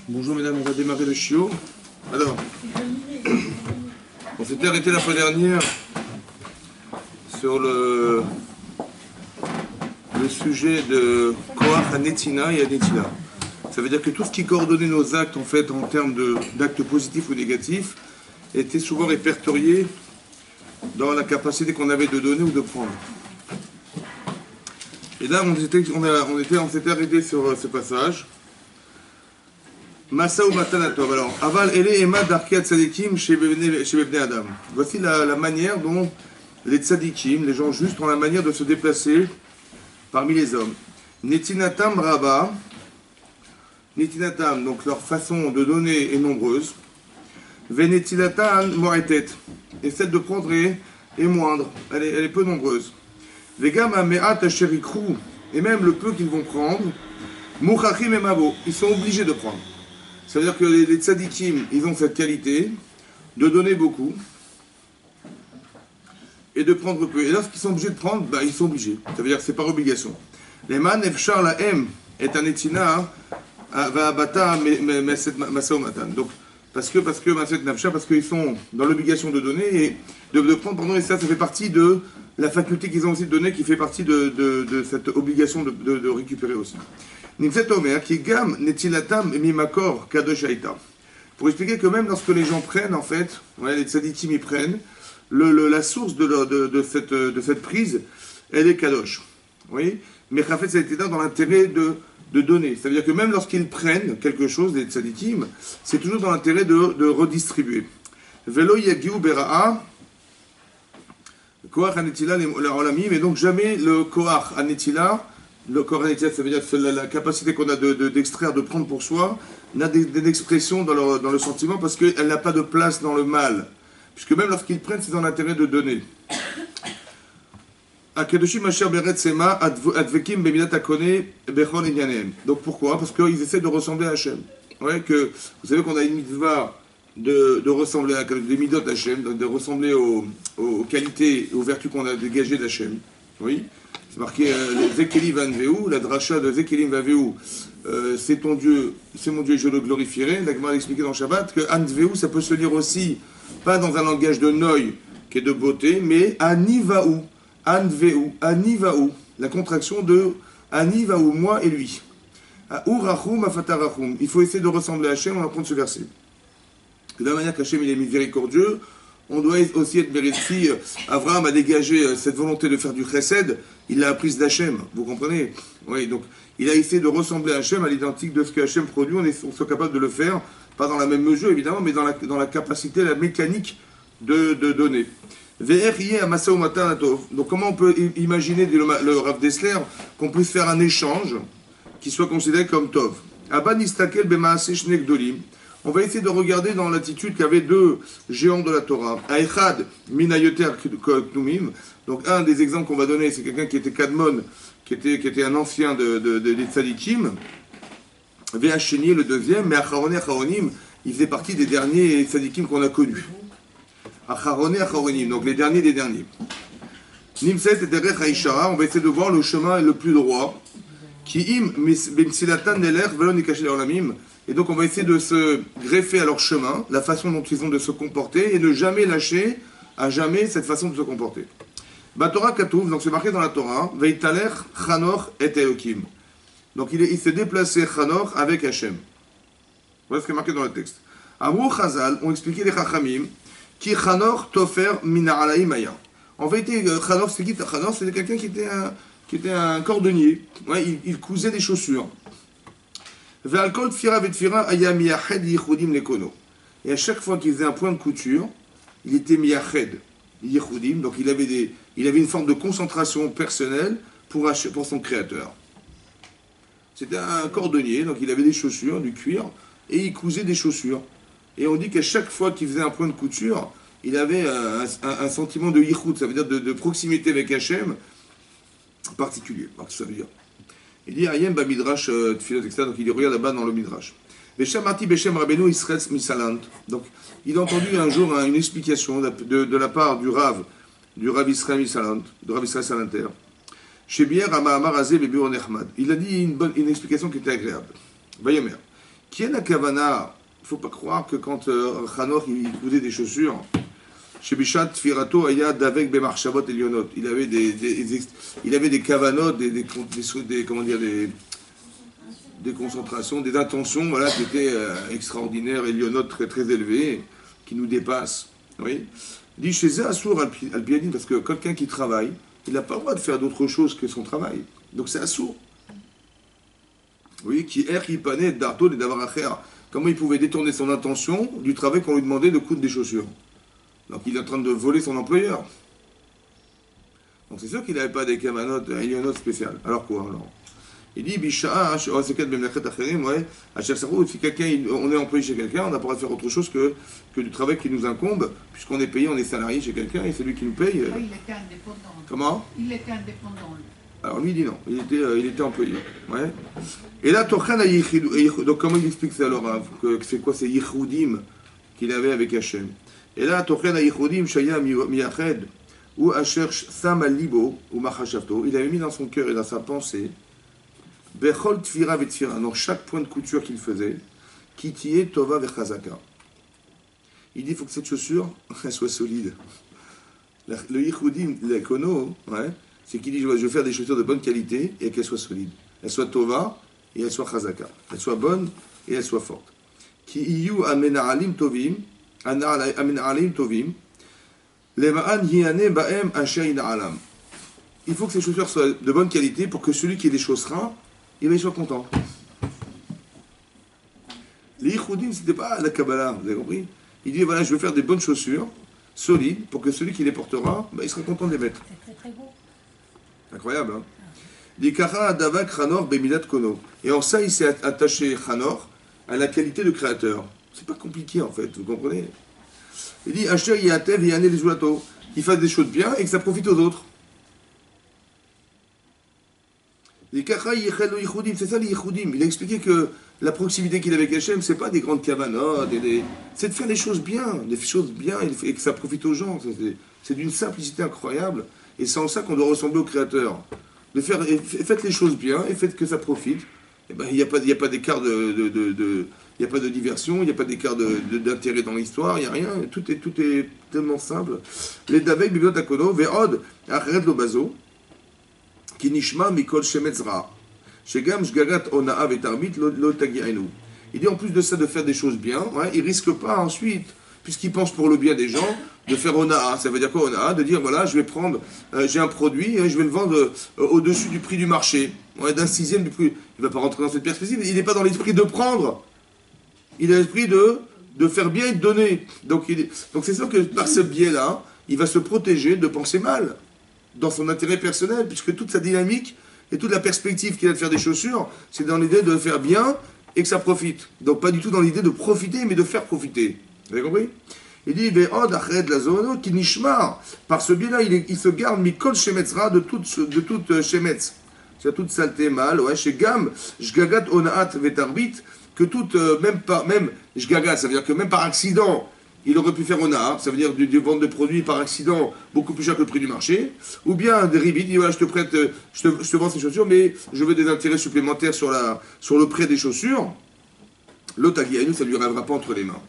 Bonjour mesdames, on va démarrer le chiot. Alors, on s'était arrêté la fois dernière sur le sujet de Koach Hanetina et Hanetila. Ça veut dire que tout ce qui coordonnait nos actes en fait en termes d'actes positifs ou négatifs était souvent répertorié dans la capacité qu'on avait de donner ou de prendre. Et là, on s'était arrêté sur ce passage. Masa ou Matanatov. Alors, Aval Ele Ema Darkia Tzadikim chez Bebne Adam. Voici la manière dont les Tzadikim, les gens justes, ont la manière de se déplacer parmi les hommes. Netinatam Rabba. Netinatam, donc leur façon de donner est nombreuse. Venetilatan Moetet. Et celle de prendre est moindre. Elle est peu nombreuse. Vegam Me'at Asherikru. Et même le peu qu'ils vont prendre. Mouchachim et Mabo. Ils sont obligés de prendre. Ça veut dire que les tzadikim, ils ont cette qualité de donner beaucoup et de prendre peu. Et lorsqu'ils sont obligés de prendre, ils sont obligés. Ça veut dire que c'est par obligation. Les man efchar la m est un etina va abata masaomatan. Donc parce que maset nafsha, parce qu'ils sont dans l'obligation de donner et de prendre, pardon, et ça fait partie de la faculté qu'ils ont aussi de donner, qui fait partie de cette obligation de récupérer aussi. Nimset Omer, qui gam netilatam mimakor kadoshaita. Pour expliquer que même lorsque les gens prennent, en fait, les tzadikim y prennent, la source de cette prise, elle est kadosh. Oui, mais en fait, ça a été dans l'intérêt de donner. Ça veut dire que même lorsqu'ils prennent quelque chose, les tzadikim, c'est toujours dans l'intérêt de redistribuer. Velo yagiu bera'a koach anetila l'olamim, et donc jamais le koach anetila. Le Koach Hanetila, ça veut dire que la capacité qu'on a d'extraire, de prendre pour soi, n'a d'expression dans le sentiment parce qu'elle n'a pas de place dans le mal. Puisque même lorsqu'ils prennent, c'est dans l'intérêt de donner. Donc pourquoi? Parce qu'ils essaient de ressembler à Hachem. Ouais, vous savez qu'on a une mitzvah de ressembler à des midot Hachem, de ressembler aux qualités et aux vertus qu'on a dégagées d'Hachem. Oui. C'est marqué Zekeli Vanveu, la dracha de Zekeli Vanveu, c'est ton Dieu, c'est mon Dieu, je le glorifierai. La Gemara a expliqué dans Shabbat que Anveu, ça peut se lire aussi, pas dans un langage de noï, qui est de beauté, mais Anivaou, Anveu, Anivaou, la contraction de Anivaou, moi et lui. Urachum afatarachum. Il faut essayer de ressembler à Hachem, on apprend ce verset. De la manière qu'Hachem il est miséricordieux, on doit aussi être mérité. Si Abraham a dégagé cette volonté de faire du chesed, il l'a apprise d'Hachem, vous comprenez? Oui, donc il a essayé de ressembler à Hachem, à l'identique de ce que Hachem produit, on soit capable de le faire, pas dans la même mesure évidemment, mais dans la capacité, la mécanique de donner. Donc comment on peut imaginer, dit le Rav Dessler, qu'on puisse faire un échange qui soit considéré comme Tov? On va essayer de regarder dans l'attitude qu'avaient deux géants de la Torah. Aechad minayoter knumim. Donc un des exemples qu'on va donner, c'est quelqu'un qui était Kadmon, qui était un ancien des tzadikim. Véacheni, le deuxième, mais Acharonim, il faisait partie des derniers tzadikim qu'on a connus. Acharonim, donc les derniers des derniers. Nimset et Derech Haishara, on va essayer de voir le chemin le plus droit. Ki im bimsilatan neler velon ikashel olamim. Et donc on va essayer de se greffer à leur chemin, la façon dont ils ont de se comporter, et ne jamais lâcher à jamais cette façon de se comporter. Torah Katouf, donc c'est marqué dans la Torah, Veitaler Chanor et Elokim. Donc il s'est déplacé Chanor avec Hachem. Voilà ce qui est marqué dans le texte. Amrou Chazal ont expliqué les Chachamim, qui Chanor Tofer Mina Alaï Maya. En vérité, Chanor, c'est qui? Chanor, c'était quelqu'un qui était un cordonnier. Ouais, il cousait des chaussures. Et à chaque fois qu'il faisait un point de couture, il était miyached, yichudim, donc il avait une forme de concentration personnelle pour son créateur. C'était un cordonnier, donc il avait des chaussures, du cuir, et il cousait des chaussures. Et on dit qu'à chaque fois qu'il faisait un point de couture, il avait un sentiment de yichud, ça veut dire de proximité avec Hachem particulier. Alors, ça veut dire. Il dit Ayem ba midrash tfilot, etc. Donc il regarde là-bas dans le midrash. Beshamati beshem rabenu isretz misalant. Donc il a entendu un jour une explication de la part du Rav Israël Misalant, du Rav Israël Salanter. Chez Bier Amar Azé Beburon Echmad. Il a dit une explication qui était agréable. Vayomer. Qui est la kavana? Il ne faut pas croire que quand Hanor il coudait des chaussures, chez Bishat Firato Ayad avec Bemarchavot et Lionot, il avait des kavanot, comment dire, des concentrations, des intentions voilà, qui étaient extraordinaires et Lionot très très élevées, qui nous dépassent. Oui. Il dit chez Assour al-Piadin, parce que quelqu'un qui travaille, il n'a pas le droit de faire d'autre chose que son travail. Donc c'est Assour. Oui, qui panait d'arto et d'avoir à. Comment il pouvait détourner son intention du travail qu'on lui demandait de coudre des chaussures. Donc il est en train de voler son employeur. Donc c'est sûr qu'il n'avait pas des kamanotes, il y a une note spéciale. Alors quoi alors? Il dit Bisha'a, c'est quatre bemlachet acherim, ouais, à chaque sarou, si quelqu'un, on est employé chez quelqu'un, on n'a pas le droit de faire autre chose que du travail qui nous incombe, puisqu'on est payé, on est salarié chez quelqu'un et c'est lui qui nous paye. Ah, il était indépendant. Comment? Il était indépendant. Lui. Alors lui il dit non, il était employé. Ouais. Et là, Tochan donc comment il explique ça alors? Que c'est quoi ces yichoudim qu'il avait avec Hachem? Et là, Tochan yichoudim shaya miyached, ou Asher sam al libo, ou machashavto, il avait mis dans son cœur et dans sa pensée, bechol tfira vetfira, dans chaque point de couture qu'il faisait, kitiye tova vechazaka. Il dit il faut que cette chaussure elle soit solide. Le yichoudim, l'écono, ouais, c'est qu'il dit je vais faire des chaussures de bonne qualité et qu'elles soient solides. Elles soient tova et elles soient chazaka. Elles soient bonnes et elles soient fortes. Ki iyu amena'alim tovim, amena'alim tovim, lema'an hiane ba'em asher ina'alam. Il faut que ces chaussures soient de bonne qualité pour que celui qui les chaussera, il soit content. Les yichoudim, c'était pas la Kabbalah, vous avez compris? Il dit voilà, je veux faire des bonnes chaussures, solides, pour que celui qui les portera, il sera content de les mettre. C'est très très beau. Incroyable, hein? Dikara Davak Hanor Bemilat Kono. Et en ça, il s'est attaché Hanor à la qualité de créateur. C'est pas compliqué en fait, vous comprenez? Il dit Asher Yatev Yane les Zulato, qu'il fasse des choses bien et que ça profite aux autres. Dikara Yichel Yichudim, c'est ça les Yichudim. Il a expliqué que la proximité qu'il avait avec Hachem, c'est pas des grandes cavanotes, c'est de faire des choses bien et que ça profite aux gens. C'est d'une simplicité incroyable. Et c'est en ça qu'on doit ressembler au Créateur. Faites les choses bien et faites que ça profite. Et ben, il n'y a pas d'écart il n'y a pas de diversion, il n'y a pas d'écart d'intérêt dans l'histoire, il n'y a rien. Tout est tellement simple. Les Davek, Bibliot Akono, Ve'od, Acheret Lobazo, Kinishma, Mikol Shemetzra, Shegam, Shgagat, Ona'a, Vetarbit, Lotagiainu. Il dit en plus de ça de faire des choses bien, ouais, il ne risque pas ensuite, puisqu'il pense pour le bien des gens, de faire Ona'a. Ça veut dire quoi Ona'a? De dire voilà, je vais prendre, j'ai un produit, et je vais le vendre au-dessus du prix du marché, ouais, d'un sixième du prix. Il ne va pas rentrer dans cette perspective, il n'est pas dans l'esprit de prendre. Il a l'esprit de faire bien et de donner. Donc c'est sûr que par ce biais-là, il va se protéger de penser mal, dans son intérêt personnel, puisque toute sa dynamique et toute la perspective qu'il a de faire des chaussures, c'est dans l'idée de faire bien et que ça profite. Donc pas du tout dans l'idée de profiter, mais de faire profiter. Vous avez compris? Il dit, qui nishmar. Par ce biais-là, il se garde mikol shemetzra de toute shemetz. C'est toute saleté, mal, ouais, chez Gam, jgagat onaat vetarbit, que toute, même jgagat, ça veut dire que même par accident, il aurait pu faire onaat, ça veut dire du vente de produits par accident beaucoup plus cher que le prix du marché, ou bien des ribit, il dit, voilà, je te prête, je te vends ces chaussures, mais je veux des intérêts supplémentaires sur le prêt des chaussures. L'autre nous, ça ne lui rêvera pas entre les mains.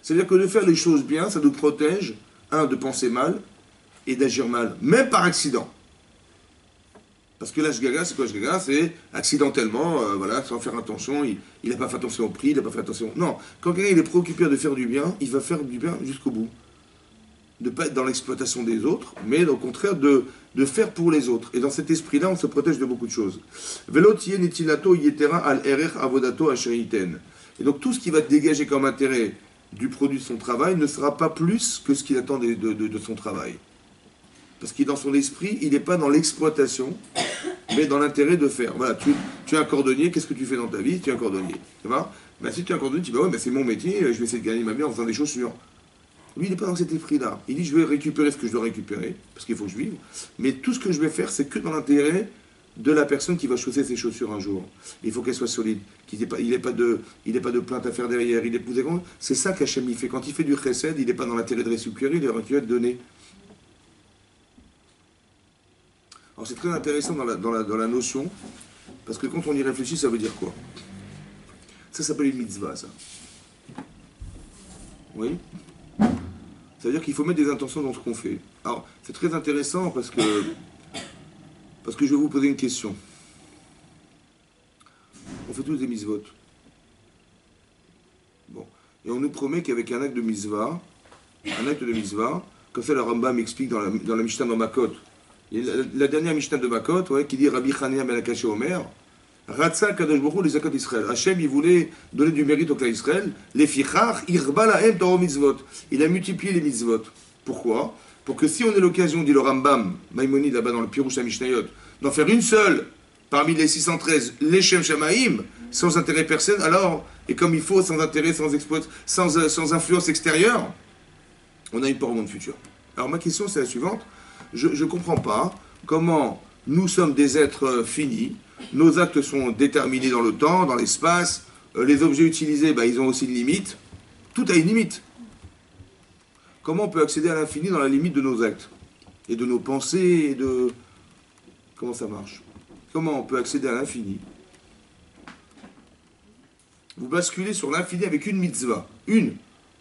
C'est-à-dire que de faire les choses bien, ça nous protège, de penser mal et d'agir mal, même par accident. Parce que là, Shgaga, c'est quoi Shgaga? C'est accidentellement, voilà, sans faire attention, il n'a pas fait attention au prix, il n'a pas fait attention. Non, quand quelqu'un est préoccupé de faire du bien, il va faire du bien jusqu'au bout. De ne pas être dans l'exploitation des autres, mais au contraire de faire pour les autres. Et dans cet esprit-là, on se protège de beaucoup de choses. Velotiye netilato yetera al erech avodato asheriten. Et donc tout ce qui va dégager comme intérêt du produit de son travail ne sera pas plus que ce qu'il attend de son travail. Parce qu'il est dans son esprit, il n'est pas dans l'exploitation, mais dans l'intérêt de faire. Voilà, tu es un cordonnier, qu'est-ce que tu fais dans ta vie? Tu es un cordonnier. Tu vois? Ben, si tu es un cordonnier, tu dis, bah ouais, ben, c'est mon métier, je vais essayer de gagner ma vie en faisant des chaussures. Lui, il n'est pas dans cet esprit-là. Il dit, je vais récupérer ce que je dois récupérer, parce qu'il faut que je vive, mais tout ce que je vais faire, c'est que dans l'intérêt de la personne qui va chausser ses chaussures un jour. Il faut qu'elle soit solide, il n'ait pas de plainte à faire derrière. C'est ça qu'Hachem il fait. Quand il fait du chesed, il n'est pas dans l'intérêt de récupérer, il est dans l'intérêt de donner. Alors c'est très intéressant dans la notion, parce que quand on y réfléchit, ça veut dire quoi? Ça s'appelle une mitzvah, ça. Oui. Ça veut dire qu'il faut mettre des intentions dans ce qu'on fait. Alors, c'est très intéressant parce que je vais vous poser une question. On fait tous des mitzvot. Bon. Et on nous promet qu'avec un acte de mitzvah, comme ça le Rambam explique dans la Mishnah de Makot, la dernière Mishnah de Makot, ouais, qui dit Rabbi Chanina ben Akash Omer, Ratsa Kadosh Baruch Hu les Zakat Israël. Hachem, il voulait donner du mérite au clan Israël. Les Fichach, Irba Lahem Torah Mitzvot. Il a multiplié les mitzvot. Pourquoi? Pour que si on a l'occasion, dit le Rambam, Maïmonide là-bas dans le Pirouche à Mishnayot, d'en faire une seule parmi les 613, les Shem Shamaïm, sans intérêt personnel, alors, et comme il faut, sans intérêt, sans influence extérieure, on a une part au monde futur. Alors ma question c'est la suivante. Je ne comprends pas comment nous sommes des êtres finis, nos actes sont déterminés dans le temps, dans l'espace, les objets utilisés, ils ont aussi une limite. Tout a une limite. Comment on peut accéder à l'infini dans la limite de nos actes et de nos pensées et de... Comment ça marche? Comment on peut accéder à l'infini? Vous basculez sur l'infini avec une mitzvah. Une.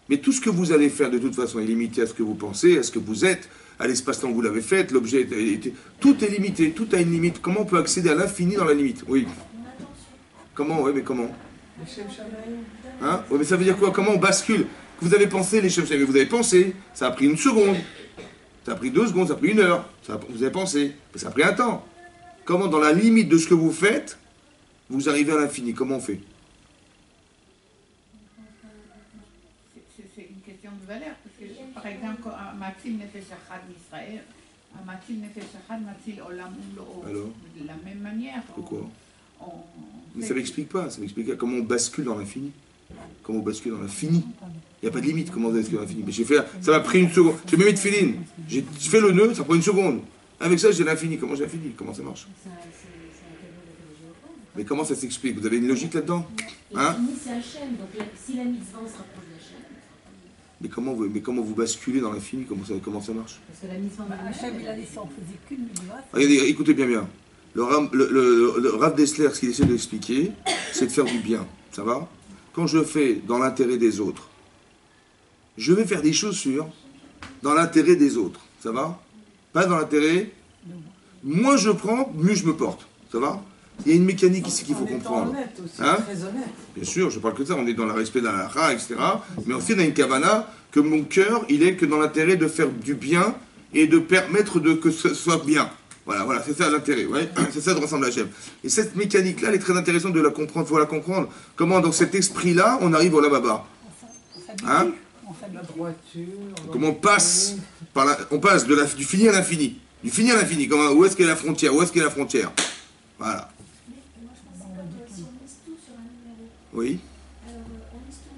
Mais tout ce que vous allez faire de toute façon est limité à ce que vous pensez, à ce que vous êtes, à l'espace-temps que vous l'avez fait, l'objet tout est limité, tout a une limite. Comment on peut accéder à l'infini dans la limite? Oui. Comment? Oui, mais comment? Hein? Oui, mais ça veut dire quoi? Comment on bascule? Vous avez pensé les Shem Shamaim, vous avez pensé, ça a pris une seconde, ça a pris 2 secondes, ça a pris 1 heure, vous avez pensé, mais ça a pris un temps. Comment dans la limite de ce que vous faites, vous arrivez à l'infini? Comment on fait? C'est une question de valeur, parce que par exemple, un Matil Nefesh Echad d'Israël, un Matil Nefesh Echad, Matil Olam Umlo. Alors? De la même manière. Pourquoi? Mais ça m'explique pas comment on bascule dans l'infini. Comment on bascule dans l'infini. Il n'y a pas de limite comment on bascule dans l'infini. Mais ça m'a pris 1 seconde. J'ai mis de filine. J'ai fait le nœud, ça prend 1 seconde. Avec ça, j'ai l'infini. Comment j'ai l'infini? Comment ça marche? Mais comment ça s'explique? Vous avez une logique là-dedans? Hein? C'est Hachem, donc si la mitzvah on se rapproche d'Hachem. Mais comment vous basculez dans l'infini? Comment ça marche? Parce que la mitzvah Hachem, il a dit ça, on faisait qu'une mitzvah. Regardez, écoutez bien. Le Rav Dessler, ce qu'il essaie d'expliquer, c'est de faire du bien. Ça va? Quand je fais dans l'intérêt des autres, je vais faire des chaussures dans l'intérêt des autres. Ça va? Pas dans l'intérêt. Moins je prends, mieux je me porte. Ça va? Il y a une mécanique ici qu'il faut comprendre. Honnête aussi, hein? très honnête. Bien sûr, je parle que de ça. On est dans le respect de la halakha, etc. Mais aussi, on a une kavana que mon cœur, il est que dans l'intérêt de faire du bien et de permettre que ce soit bien. Voilà, c'est ça l'intérêt, ouais. C'est ça de ressembler à Hachem. Et cette mécanique-là, elle est très intéressante de la comprendre, il faut la comprendre. Comment, dans cet esprit-là, on arrive au Lababa. Hein? La droiture. Comment on passe on passe du fini à l'infini. Du fini à l'infini. Où est-ce qu'est la frontière? Où est-ce qu'est la frontière? Voilà. Mais moi je pense que si on mise tout sur un numéro, Oui. on mise tout.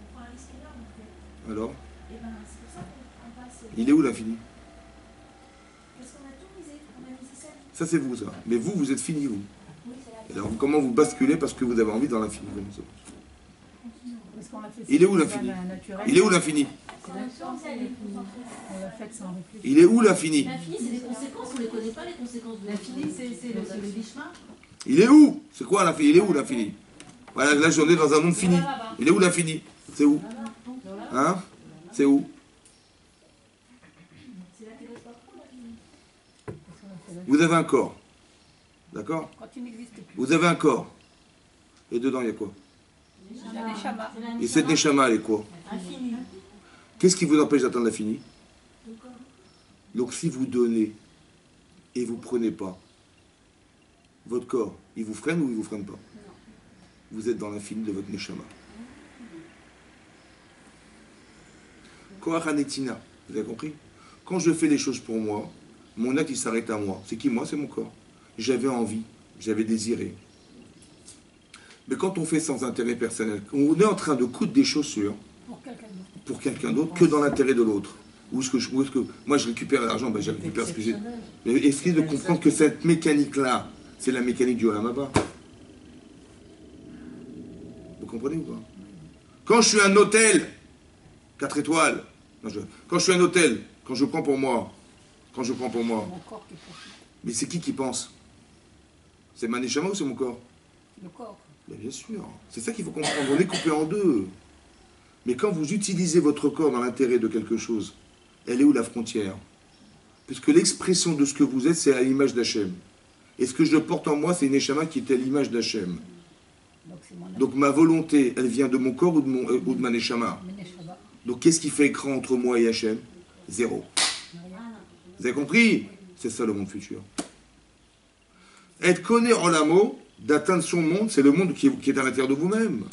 On prend un risque énorme en fait. Alors? Et ben c'est pour ça qu'on passe. Il est où l'infini? Parce qu'on a tout misé, on a misé ça. Ça, c'est vous, ça. Mais vous êtes fini, vous. Oui, c'est la Et alors, comment vous basculez parce que vous avez envie dans l'infini? Comment ça marche? Parce qu'on l'a fait Il est où sans l'infini? naturel. Il est où l'infini? C'est la chance, elle est concentrée. On l'a fait sans réfléchir. Il est où l'infini? L'infini, c'est des conséquences, on ne les connaît pas, les conséquences de L'infini, c'est le Bishma. Il est où? C'est quoi l'infini? Il est où l'infini? Voilà, là, j'en ai dans un monde fini. Il est où l'infini? C'est où? Hein? C'est où? C'est là qu'elle est pas trop, l'infini. Vous avez un corps. D'accord? Quand il n'existe plus. Vous avez un corps. Et dedans, il y a quoi? Il y a des chamas. Et cette neshama, elle est quoi? Infini. Qu'est-ce qui vous empêche d'atteindre l'infini? Donc, si vous donnez et vous prenez pas, votre corps, il vous freine ou il vous freine pas? Vous êtes dans l'infini de votre neshama. Koach hanetina, vous avez compris? Quand je fais les choses pour moi, mon acte il s'arrête à moi. C'est qui moi? C'est mon corps. J'avais envie, j'avais désiré. Mais quand on fait sans intérêt personnel, on est en train de coudre des chaussures Pour quelqu'un d'autre. que dans l'intérêt de l'autre. Où est-ce que moi je récupère l'argent? Je récupère ce que j'ai. Mais essayez de comprendre que cette mécanique-là, c'est la mécanique du Olam Haba. Vous comprenez ou pas? Quand je suis un hôtel, 4 étoiles, quand je suis un hôtel, quand je prends pour moi, Mon corps qui profite. mais c'est qui pense? C'est ma neshama ou c'est mon corps? Le corps. Ben, bien sûr. C'est ça qu'il faut comprendre. On est coupé en deux. Mais quand vous utilisez votre corps dans l'intérêt de quelque chose, elle est où la frontière? Puisque l'expression de ce que vous êtes, c'est à l'image d'Hachem. Et ce que je porte en moi, c'est une Neshama qui est à l'image d'Hachem. Donc ma volonté, elle vient de mon corps ou de ma Neshama. Donc qu'est-ce qui fait écran entre moi et Hachem? Zéro. Vous avez compris? C'est ça le monde futur. Être connu en l'amour, d'atteindre son monde, c'est le monde qui est à l'intérieur de vous-même.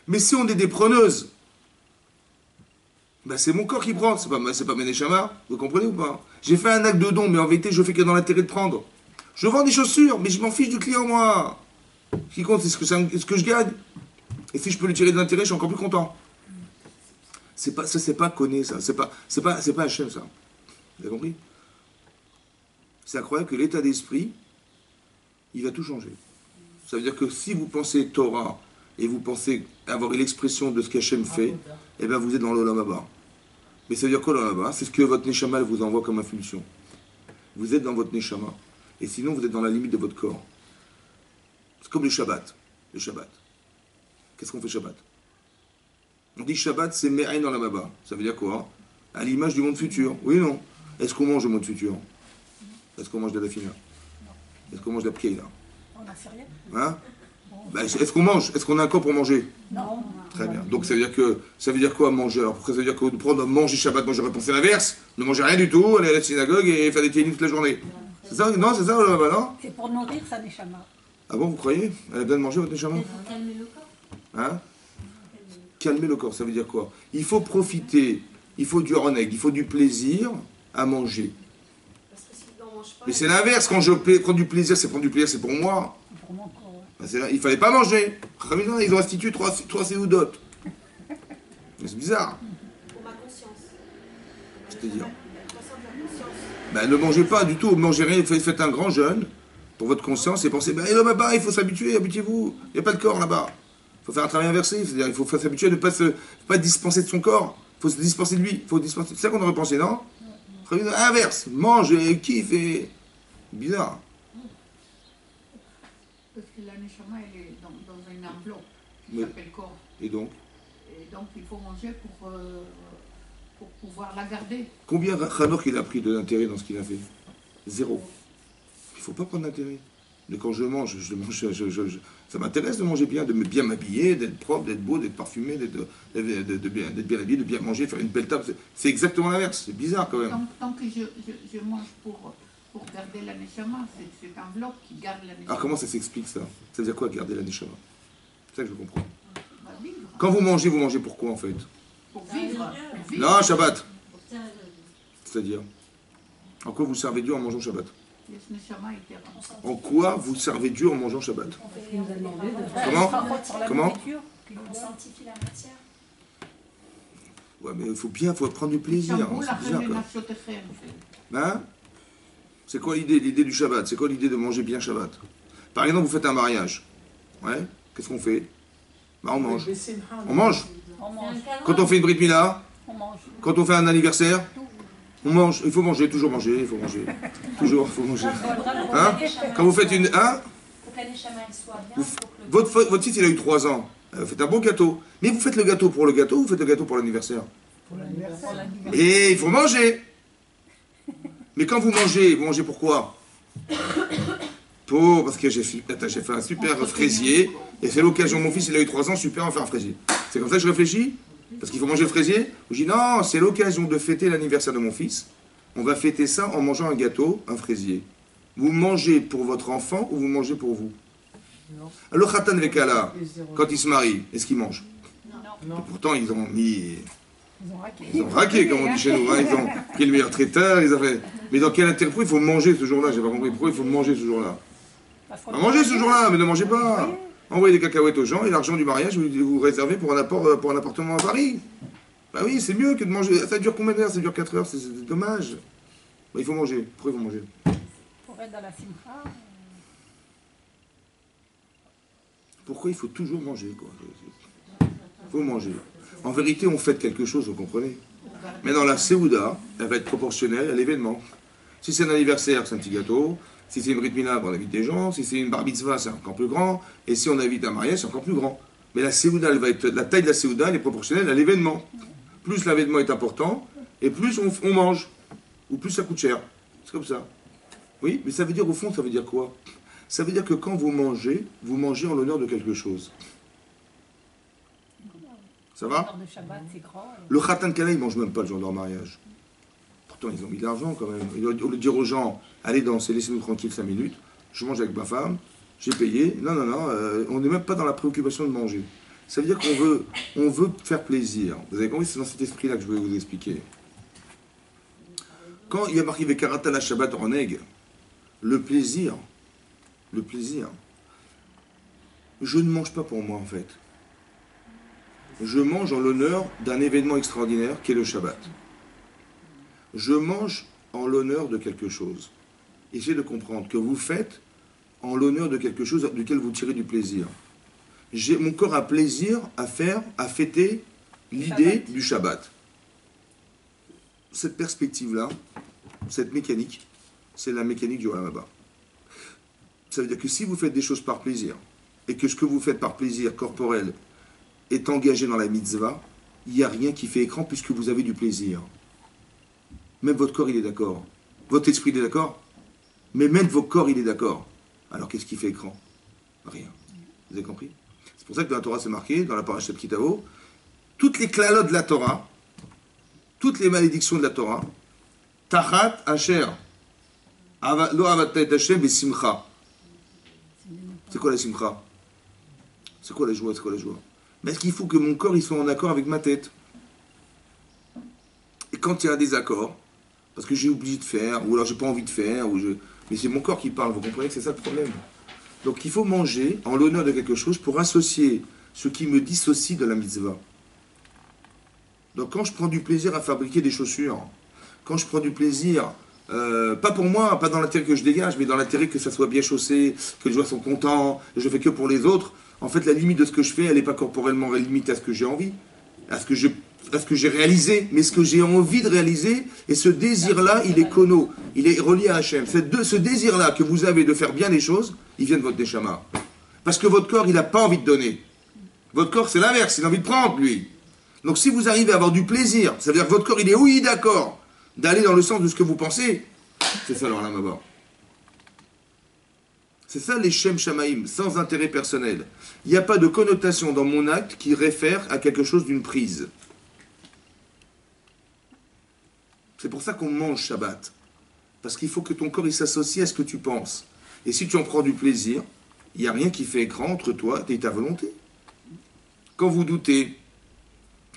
Mais si on est des preneuses, ben c'est mon corps qui prend, c'est pas mes Neshama, vous comprenez ou pas? J'ai fait un acte de don, mais en vérité, je fais que dans l'intérêt de prendre. Je vends des chaussures, mais je m'en fiche du client, moi. Ce qui compte, c'est ce que je gagne. Et si je peux lui tirer de l'intérêt, je suis encore plus content. Ça, c'est pas connu, ça. C'est pas Hachem, ça. Vous avez compris? C'est incroyable que l'état d'esprit, il va tout changer. Ça veut dire que si vous pensez Torah et vous pensez avoir l'expression de ce qu'Hachem fait, eh bien vous êtes dans l'Olam Haba. Mais ça veut dire quoi l'Olam Haba? C'est ce que votre Neshama vous envoie comme impulsion. Vous êtes dans votre Neshama. Et sinon, vous êtes dans la limite de votre corps. C'est comme le Shabbat. Le Shabbat. Qu'est-ce qu'on fait Shabbat? On dit Shabbat, c'est Me'ain dans la Baba. Ça veut dire quoi? À l'image du monde futur. Oui ou non? Est-ce qu'on mange au monde futur? Est-ce qu'on mange de la fina? Est-ce qu'on mange de la pkeila? On n'a fait rien. Hein? Ben, est-ce qu'on mange? Est-ce qu'on a un corps pour manger? Non. Très bien. Donc ça veut dire quoi manger? Alors pourquoi ça veut dire que prendre manger Shabbat? Moi j'aurais pensé l'inverse. Ne manger rien du tout, aller à la synagogue et faire des télim toute la journée. C'est ça? Non, c'est ça non? C'est pour nourrir sa neshama. Ah bon, vous croyez? Elle a besoin de manger votre neshama? Calmer le corps. Hein? Calmer le corps, ça veut dire quoi? Il faut profiter, il faut du reneg, il faut du plaisir à manger. Parce que s'il n'en mange pas. Mais c'est l'inverse, quand je prends du plaisir, c'est prendre du plaisir, c'est pour moi. Pour mon corps. Ben, il fallait pas manger. Ils ont institué trois séoudotes. Mais c'est bizarre. Pour ma conscience. C'est-à-dire? Conscience de la conscience. Ben, ne mangez pas du tout, mangez rien, faites un grand jeûne pour votre conscience et pensez, ben là-bas, il faut s'habituer, habituez-vous. Il n'y a pas de corps là-bas. Il faut faire un travail inversé, c'est-à-dire il faut s'habituer à ne pas dispenser de son corps. Il faut se dispenser de lui. C'est ça qu'on aurait pensé, non? Inverse, mange, kiffe et... Bizarre. Parce que la neshama, elle est dans une enveloppe qui Mais- s'appelle corps. Et donc? Et donc, il faut manger pour pouvoir la garder. Combien Hanok il a pris de l'intérêt dans ce qu'il a fait? Zéro. Il ne faut pas prendre d'intérêt. Mais quand je mange, ça m'intéresse de manger bien, de bien m'habiller, d'être propre, d'être beau, d'être parfumé, d'être bien habillé, de bien manger, faire une belle table. C'est exactement l'inverse. C'est bizarre quand même. Tant que je mange pour garder la neshama, c'est cette enveloppe qui garde la neshama. Alors comment ça s'explique ça? Ça veut dire quoi garder la neshama? C'est ça que je comprends. Bah, vivre. Quand vous mangez pour quoi en fait? Pour vivre. Vivre. Non, Shabbat. C'est-à-dire? En quoi vous servez Dieu en mangeant Shabbat? Le neshama était rentré. En quoi vous servez Dieu en mangeant Shabbat? Comment? Comment? On sanctifie la matière. Ouais, mais il faut prendre du plaisir. Shamboul C'est après bizarre, les quoi. nafshotechem. Hein? C'est quoi l'idée du Shabbat? C'est quoi l'idée de manger bien Shabbat? Par exemple, vous faites un mariage. Ouais? Qu'est-ce qu'on fait? Bah, on mange. On mange. On mange. Quand on fait une brit mila, On mange. quand on fait un anniversaire, on mange. Il faut manger, toujours manger, il faut manger. Toujours, il faut manger. Hein? Quand vous faites une... Hein? Pour que la neshama elle soit bien. Vous- Pour que le votre fils, il a eu 3 ans. Vous faites un bon gâteau. Mais vous faites le gâteau pour le gâteau ou vous faites le gâteau pour l'anniversaire? Pour l'anniversaire. Et il faut manger. Mais quand vous mangez pourquoi? Parce que j'ai fait un super fraisier. Et c'est l'occasion, mon fils il a eu 3 ans, super, on va faire un fraisier. C'est comme ça que je réfléchis? Parce qu'il faut manger le fraisier? Je dis non, c'est l'occasion de fêter l'anniversaire de mon fils. On va fêter ça en mangeant un gâteau, un fraisier. Vous mangez pour votre enfant ou vous mangez pour vous? Le khatan vekala, quand ils se marient, est-ce qu'ils mangent? Non. Et pourtant, ils ont mis... Ils ont raqué. Ils ont raqué, comme on dit chez nous. Hein. Ils ont pris le meilleur traiteur, ils ont fait... Mais dans quel intérêt? Pourquoi il faut manger ce jour-là? J'ai pas compris. Pourquoi il faut manger ce jour-là? Parce qu'on Mangez ce jour-là, mais ne mangez pas. Envoyez des cacahuètes aux gens et l'argent du mariage, vous réservez pour un appartement à Paris. Bah oui, c'est mieux que de manger. Ça dure combien d'heures? Ça dure 4 heures, c'est dommage. Bah, il faut manger. Pourquoi il faut manger? Pour être dans la simcha. Pourquoi il faut toujours manger, quoi? Il faut manger. En vérité, on fête quelque chose, vous comprenez? Mais dans la Séouda, elle va être proportionnelle à l'événement. Si c'est un anniversaire, c'est un petit gâteau. Si c'est une brit milah, on invite des gens. Si c'est une bar mitzvah, c'est encore plus grand. Et si on invite un mariage, c'est encore plus grand. Mais la séouda, la taille de la séouda, elle est proportionnelle à l'événement. Plus l'événement est important, et plus on mange. Ou plus ça coûte cher. C'est comme ça. Oui, mais ça veut dire, au fond, ça veut dire quoi? Ça veut dire que quand vous mangez en l'honneur de quelque chose. Ça va? L'heure de Shabbat, c'est grand. Le Khatan Kana, il ne mange même pas le jour de leur mariage. Pourtant, ils ont mis de l'argent quand même. Ils doivent dire aux gens, allez danser, laissez-nous tranquille 5 minutes. Je mange avec ma femme, j'ai payé. Non, on n'est même pas dans la préoccupation de manger. Ça veut dire qu'on veut faire plaisir. Vous avez compris, c'est dans cet esprit-là que je voulais vous expliquer. Quand il y a marqué Vekarata la Shabbat Roneg, le plaisir, je ne mange pas pour moi en fait. Je mange en l'honneur d'un événement extraordinaire qui est le Shabbat. Je mange en l'honneur de quelque chose. Essayez de comprendre que vous faites en l'honneur de quelque chose duquel vous tirez du plaisir. Mon corps a plaisir à fêter l'idée du Shabbat. Cette perspective-là, cette mécanique, c'est la mécanique du Olam Haba. Ça veut dire que si vous faites des choses par plaisir, et que ce que vous faites par plaisir corporel est engagé dans la mitzvah, il n'y a rien qui fait écran puisque vous avez du plaisir. Même votre corps, il est d'accord. Votre esprit, il est d'accord. Mais même votre corps, il est d'accord. Alors qu'est-ce qui fait écran? Rien. Vous avez compris? C'est pour ça que dans la Torah, c'est marqué, dans la parashat Kitavo, toutes les klalotes de la Torah, toutes les malédictions de la Torah, Tachat Asher, Lo Avatat Hashem et Simcha. C'est quoi la Simcha? C'est quoi la joie? C'est quoi la joie? Mais est-ce qu'il faut que mon corps il soit en accord avec ma tête? Et quand il y a un désaccord, parce que j'ai oublié de faire, ou alors j'ai pas envie de faire, mais c'est mon corps qui parle, vous comprenez que c'est ça le problème. Donc il faut manger en l'honneur de quelque chose pour associer ce qui me dissocie de la mitzvah. Donc quand je prends du plaisir à fabriquer des chaussures, quand je prends du plaisir, pas pour moi, pas dans l'intérêt que je dégage, mais dans l'intérêt que ça soit bien chaussé, que les joueurs sont contents, et je fais que pour les autres, en fait la limite de ce que je fais, elle n'est pas corporellement limitée à ce que j'ai envie, à ce que j'ai réalisé, mais ce que j'ai envie de réaliser, et ce désir-là, il est kono, il est relié à Hachem. Ce désir-là que vous avez de faire bien les choses, il vient de votre neshama. Parce que votre corps, il n'a pas envie de donner. Votre corps, c'est l'inverse, il a envie de prendre, lui. Donc si vous arrivez à avoir du plaisir, ça veut dire que votre corps, il est oui, d'accord, d'aller dans le sens de ce que vous pensez, c'est ça alors là, ma. C'est ça les Shem Shamaïm, sans intérêt personnel. Il n'y a pas de connotation dans mon acte qui réfère à quelque chose d'une prise. C'est pour ça qu'on mange Shabbat. Parce qu'il faut que ton corps il s'associe à ce que tu penses. Et si tu en prends du plaisir, il n'y a rien qui fait écran entre toi et ta volonté. Quand vous doutez,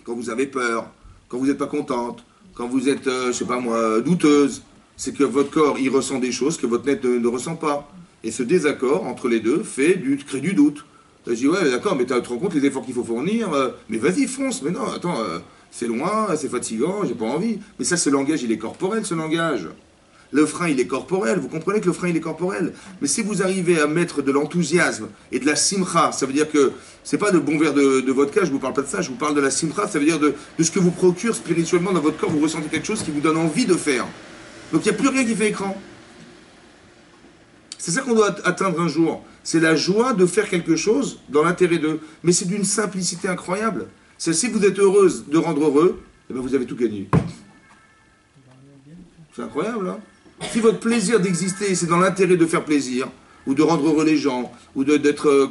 quand vous avez peur, quand vous n'êtes pas contente, quand vous êtes, je sais pas moi, douteuse, c'est que votre corps il ressent des choses que votre tête ne ressent pas. Et ce désaccord entre les deux crée du doute. Je dis, ouais, d'accord, mais tu te rends compte les efforts qu'il faut fournir, mais vas-y, fonce, mais non, attends, c'est loin, c'est fatigant, j'ai pas envie. Mais ça, ce langage, il est corporel, ce langage. Le frein, il est corporel, vous comprenez que le frein, il est corporel. Mais si vous arrivez à mettre de l'enthousiasme et de la simcha, ça veut dire que c'est pas de bon verre de vodka, je vous parle pas de ça, je vous parle de la simcha, ça veut dire de ce que vous procure spirituellement dans votre corps, vous ressentez quelque chose qui vous donne envie de faire. Donc il n'y a plus rien qui fait écran. C'est ça qu'on doit atteindre un jour. C'est la joie de faire quelque chose dans l'intérêt d'eux. Mais c'est d'une simplicité incroyable. C'est si vous êtes heureuse de rendre heureux, eh bien vous avez tout gagné. C'est incroyable, hein? Si votre plaisir d'exister, c'est dans l'intérêt de faire plaisir, ou de rendre heureux les gens, ou d'être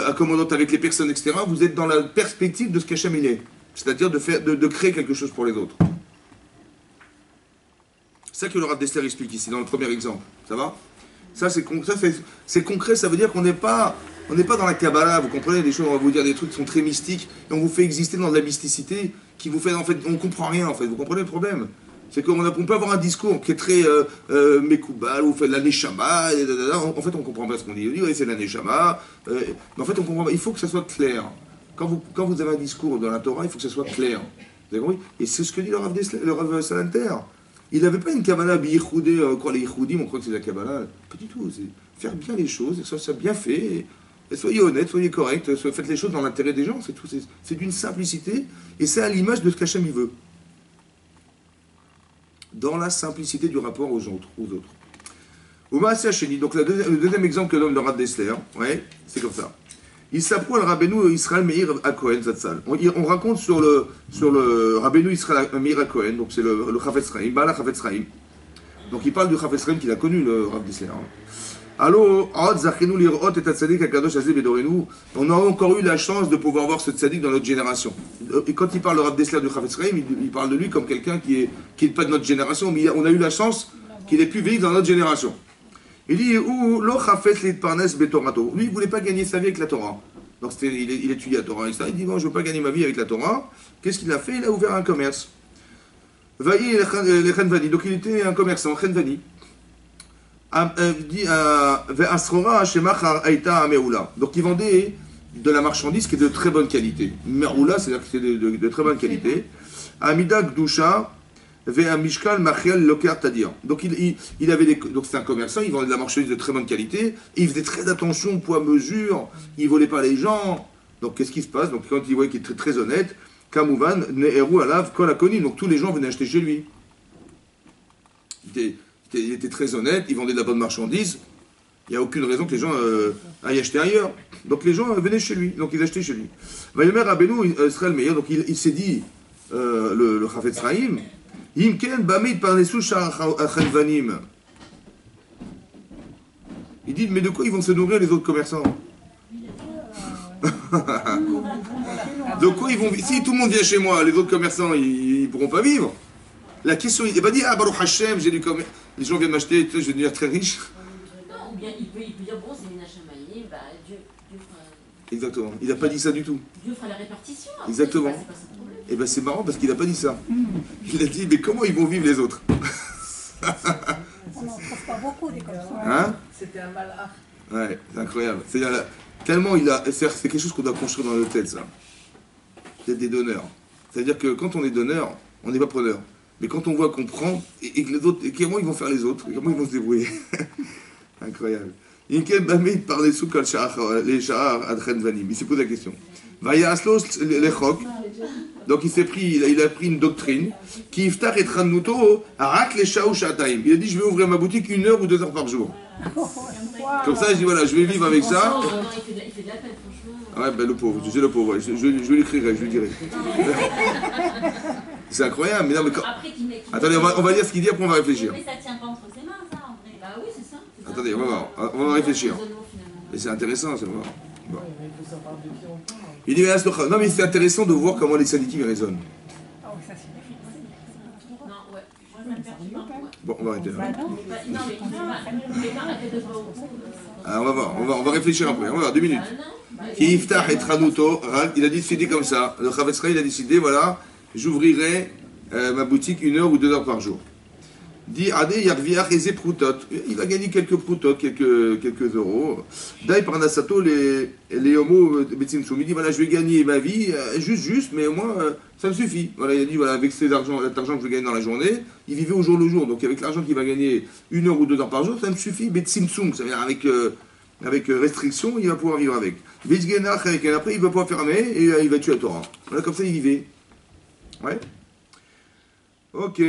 accommodante avec les personnes, etc., vous êtes dans la perspective de ce qu'Hachem il est. C'est-à-dire de créer quelque chose pour les autres. C'est ça que le Rav Dessler explique ici, dans le premier exemple. Ça va? Ça, c'est concret, ça veut dire qu'on n'est pas dans la Kabbalah, vous comprenez, des choses, on va vous dire des trucs qui sont très mystiques, et on vous fait exister dans de la mysticité, qui vous fait, en fait, on ne comprend rien, en fait, vous comprenez le problème? C'est qu'on peut avoir un discours qui est très Mekoubal, ou fait de la Neshama, en fait, on ne comprend pas ce qu'on dit. On dit, oui, c'est de la Neshama, mais en fait, on comprend pas. Il faut que ça soit clair. Quand vous avez un discours dans la Torah, il faut que ça soit clair. Vous avez compris? Et c'est ce que dit le Rav Salanter. Il n'avait pas une Kabbalah biyichoudé, quoi, les Yichoudim, on croit que c'est la Kabbalah. Pas du tout. C'est faire bien les choses, que ça soit bien fait, et soyez honnête, soyez correct, faites les choses dans l'intérêt des gens, c'est tout. C'est d'une simplicité, et c'est à l'image de ce qu'Hachem il veut. Dans la simplicité du rapport aux autres. Umaaseh Sheni, donc le deuxième exemple que donne le Rav Dessler, ouais, c'est comme ça. Il s'apprend le Rabbeinu Israël Meir à Cohen Zatzal. On raconte sur le Rabbeinu Israël Meir à Cohen, donc c'est le Chafetz Chaim, Baal Chafetz Chaim. Donc il parle du Chafetz Chaim qu'il a connu, le Rav Dessler. Allo, Zachenu Lirot et Tzadik Akadosh Azeh Bedorenu. On a encore eu la chance de pouvoir voir ce Tzadik dans notre génération. Et quand il parle le Rav Dessler du Chafetz Chaim, il parle de lui comme quelqu'un qui est pas de notre génération, mais on a eu la chance qu'il ait pu vivre dans notre génération. Il dit Lo Chafetz Litparnes Betorato. Lui, il ne voulait pas gagner sa vie avec la Torah. Donc il étudie la Torah et ça. Il dit bon, je ne veux pas gagner ma vie avec la Torah. Qu'est-ce qu'il a fait? Il a ouvert un commerce. Vaïe les Chenvani. Donc il était un commerçant, Chenvani. Donc il vendait de la marchandise qui est de très bonne qualité. Meroula, c'est-à-dire que c'est de très bonne qualité. Amida Gdusha. Donc il avait donc c'est un commerçant, il vendait de la marchandise de très bonne qualité, et il faisait très attention au poids mesure, il volait pas les gens. Donc qu'est-ce qui se passe? Donc quand il voyait qu'il était très honnête, Kamouvan, Neheru Alav, Kol Akoni, donc tous les gens venaient acheter chez lui. Il était très honnête, il vendait de la bonne marchandise, il n'y a aucune raison que les gens aillent acheter ailleurs. Donc les gens venaient chez lui, donc ils achetaient chez lui. Vayomer Rabbeinu Israël Meir, donc il s'est dit, le Chafetz Chaim, il dit, mais de quoi ils vont se nourrir les autres commerçants? De quoi ils vont vivre? Si tout le monde vient chez moi, les autres commerçants, ils ne pourront pas vivre. La question, il va dire, ah Baruch Hashem, j'ai du commerce. Les gens viennent m'acheter, je vais devenir très riche. Non, ou bien il peut dire, bon, c'est une Hachamaïe, bah Dieu fera... Exactement, il n'a pas dit ça du tout. Dieu fera la répartition. Après, Exactement. c'est pas son problème. Et bien c'est marrant parce qu'il n'a pas dit ça. Il a dit, mais comment ils vont vivre les autres? On n'en trouve pas beaucoup des comme ça. Hein? C'était un malheur. Ouais, c'est incroyable. C'est-à-dire, tellement c'est quelque chose qu'on doit construire dans notre tête, ça. C'est des donneurs. C'est-à-dire que quand on est donneur, on n'est pas preneur. Mais quand on voit qu'on prend, et que les autres, et comment ils vont faire les autres, et comment ils vont se débrouiller. Incroyable. Il s'est posé la question. Donc il a pris une doctrine qui iftar et tranuto arak les shao shataim. Il a dit je vais ouvrir ma boutique 1 heure ou 2 heures par jour. Comme ça je dis voilà je vais vivre avec ça. Non, il fait de la peine, franchement. Ouais ben le pauvre, je sais le pauvre, je lui écrirai, je lui dirai. C'est incroyable, mais non mais quand... Après, Attendez, on va dire ce qu'il dit après on va réfléchir. Mais ça tient pas entre ses mains, ça, en vrai. Bah oui, c'est ça. Attendez, on va voir, on va réfléchir. Raisonnement, finalement. Et c'est intéressant, c'est vrai. Bon. Il faut savoir de qui on parle. Il dit mais non mais c'est intéressant de voir comment les syndiqués raisonnent. Ah oui, ça c'est Non, ouais. Moi, ça me perturbe un peu. Ouais. Bon, on va arrêter là. Non, mais il va arrêter de voir au bout. Alors, on va voir, on va réfléchir un peu, on va voir, 2 minutes. Bah, non. Qui iftah et tranuto, il a décidé comme ça. Le Chafetz Chaim, il a décidé, voilà, j'ouvrirai ma boutique 1 heure ou 2 heures par jour. Dit Adé Yarviach et Proutot. Il va gagner quelques proutot, quelques euros. Dai Parnasato, les homo Betsimsoum. Il dit voilà, je vais gagner ma vie, juste, mais au moins, ça me suffit. Voilà, il a dit voilà, avec cet argent que je vais gagner dans la journée, il vivait au jour le jour. Donc avec l'argent qu'il va gagner 1 heure ou 2 heures par jour, ça me suffit. Betsimsoum, ça veut dire avec restriction, il va pouvoir vivre avec. Après, il va pouvoir fermer et il va tuer la Torah. Voilà, comme ça, il vivait. Ouais. Ok.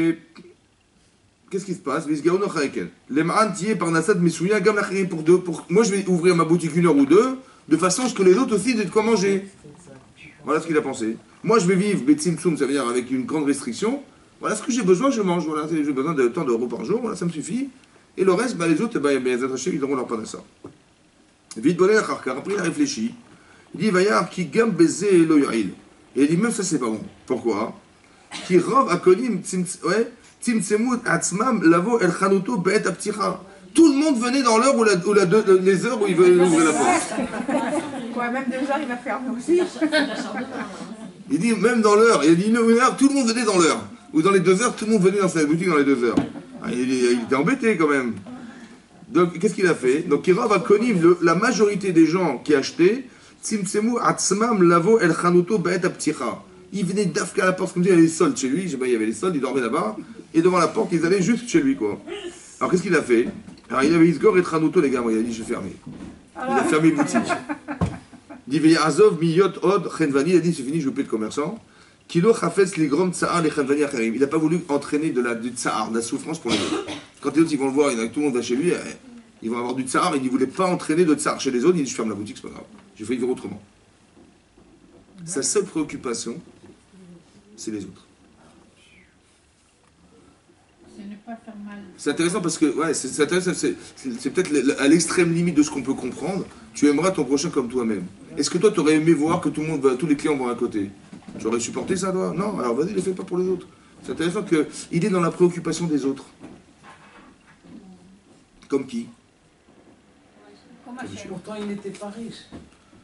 Qu'est-ce qui se passe? Moi, je vais ouvrir ma boutique 1 heure ou 2, de façon à ce que les autres aussi aient de quoi manger. Voilà ce qu'il a pensé. Moi, je vais vivre Betsimtsum, ça veut dire avec une grande restriction. Voilà ce que j'ai besoin, je mange. Voilà, j'ai besoin de tant d'euros par jour, voilà, ça me suffit. Et le reste, les autres, les attachés, ils auront leur part de ça. Vite bonnet après il a réfléchi. Il dit, Vayar, qui gam baiser lo yail. Et il dit, même ça, c'est pas bon. Pourquoi? Qui rov akonim, ouais. Tout le monde venait dans l'heure les heures où il veut ouvrir la porte. Ouais, même 2 heures, il va fermer aussi. Il dit même dans l'heure, il a dit 1 heure, tout le monde venait dans l'heure. Ou dans les 2 heures, tout le monde venait dans sa boutique dans les 2 heures. Ah, il était embêté quand même. Donc qu'est-ce qu'il a fait? Donc Kirov a connu la majorité des gens qui achetaient. Tzimtzemu atzmam lavo el chanuto be'et apticha. Il venait d'Afka à la porte, comme il y avait les soldes chez lui, il y avait les soldes, il dormait là-bas, et devant la porte, ils allaient juste chez lui, quoi. Alors qu'est-ce qu'il a fait? Alors il avait Isgor et Tranuto, les gars, il a dit, je vais fermer. Il a fermé une boutique. Il dit, Azov, Miyot, Od, Chenvani, il a dit, c'est fini, je veux plus de commerçant. Kilo, Chafetz, les grands tsahar, les Chenvani, Acharim. Il n'a pas voulu entraîner du tsahar, de la souffrance pour les autres. Quand les autres, ils vont le voir, tout le monde va chez lui, ils vont avoir du tsar, et ils ne voulaient pas entraîner de tsar chez les autres, ils disent je ferme la boutique, c'est pas grave, j'ai failli vivre autrement. Sa seule préoccupation, c'est les autres. C'est ne pas faire mal. C'est intéressant parce que, ouais, c'est intéressant, c'est peut-être à l'extrême limite de ce qu'on peut comprendre. Tu aimeras ton prochain comme toi-même. Est-ce que toi, tu aurais aimé voir que tout le monde va, tous les clients vont à côté? Tu aurais supporté ça, toi? Non, alors vas-y, ne les fais pas pour les autres. C'est intéressant qu'il est dans la préoccupation des autres. Comme qui? Comme Hachem. Pourtant, il n'était pas riche.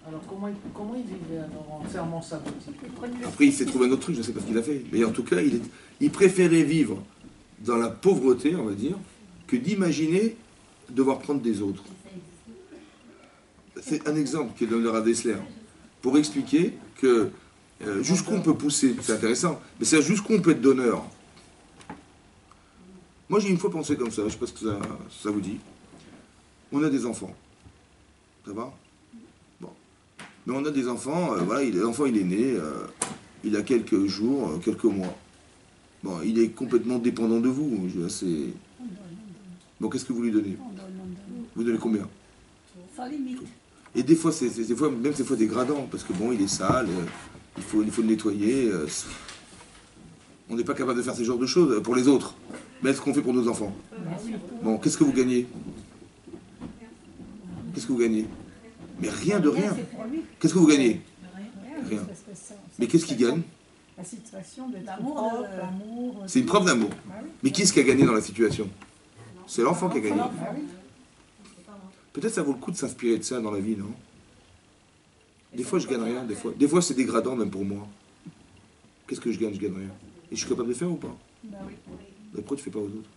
Alors comment il vivait alors, en fermant sa boutique? Après, il s'est trouvé un autre truc, je ne sais pas ce qu'il a fait. Mais en tout cas, il préférait vivre dans la pauvreté, on va dire, que d'imaginer devoir prendre des autres. C'est un exemple qui donne le Rav Dessler pour expliquer que jusqu'où on peut pousser, c'est intéressant, mais c'est jusqu'où on peut être donneur. Moi, j'ai une fois pensé comme ça, je ne sais pas ce que ça vous dit. On a des enfants. Ça va? Bon. Mais on a des enfants, voilà, l'enfant il est né, il a quelques jours, quelques mois. Bon, il est complètement dépendant de vous. Bon, qu'est-ce que vous lui donnez? Vous donnez combien? Sans limite. Et des fois, c'est même des fois dégradant, parce que bon, il est sale, il faut le nettoyer. On n'est pas capable de faire ce genre de choses pour les autres. Mais est-ce qu'on fait pour nos enfants? Bon, qu'est-ce que vous gagnez? Qu'est-ce que vous gagnez? Mais rien de rien. Qu'est-ce que vous gagnez? Rien. Mais qu'est-ce qu'il gagne? La situation de l'amour. C'est une preuve d'amour. Mais qui est-ce qui a gagné dans la situation? C'est l'enfant qui a gagné. Peut-être ça vaut le coup de s'inspirer de ça dans la vie, non? Des fois, je gagne rien. Des fois c'est dégradant même pour moi. Qu'est-ce que je gagne? Je gagne rien. Et je suis capable de faire ou pas? Mais pourquoi tu ne fais pas aux autres?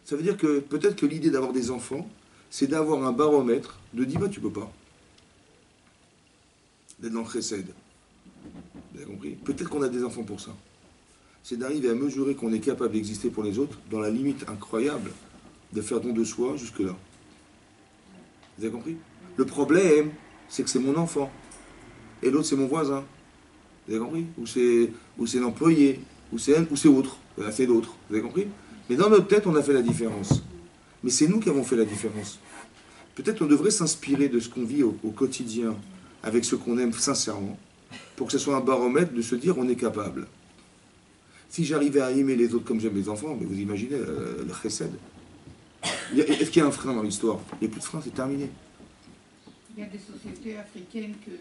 Ça veut dire que peut-être que l'idée d'avoir des enfants, c'est d'avoir un baromètre de dire, bah tu peux pas. D'être dans le chesed. Vous avez compris? Peut-être qu'on a des enfants pour ça. C'est d'arriver à mesurer qu'on est capable d'exister pour les autres dans la limite incroyable de faire don de soi jusque-là. Vous avez compris? Le problème, c'est que c'est mon enfant. Et l'autre, c'est mon voisin. Vous avez compris? Ou c'est l'employé. Ou c'est un, ou c'est autre. Là, c'est l'autre. Vous avez compris? Mais dans notre tête, on a fait la différence. Mais c'est nous qui avons fait la différence. Peut-être on devrait s'inspirer de ce qu'on vit au quotidien avec ce qu'on aime sincèrement, pour que ce soit un baromètre de se dire on est capable. Si j'arrivais à aimer les autres comme j'aime mes enfants, mais vous imaginez le chesed. Est-ce qu'il y a un frein dans l'histoire? Il n'y a plus de frein, c'est terminé. Il y a des sociétés africaines que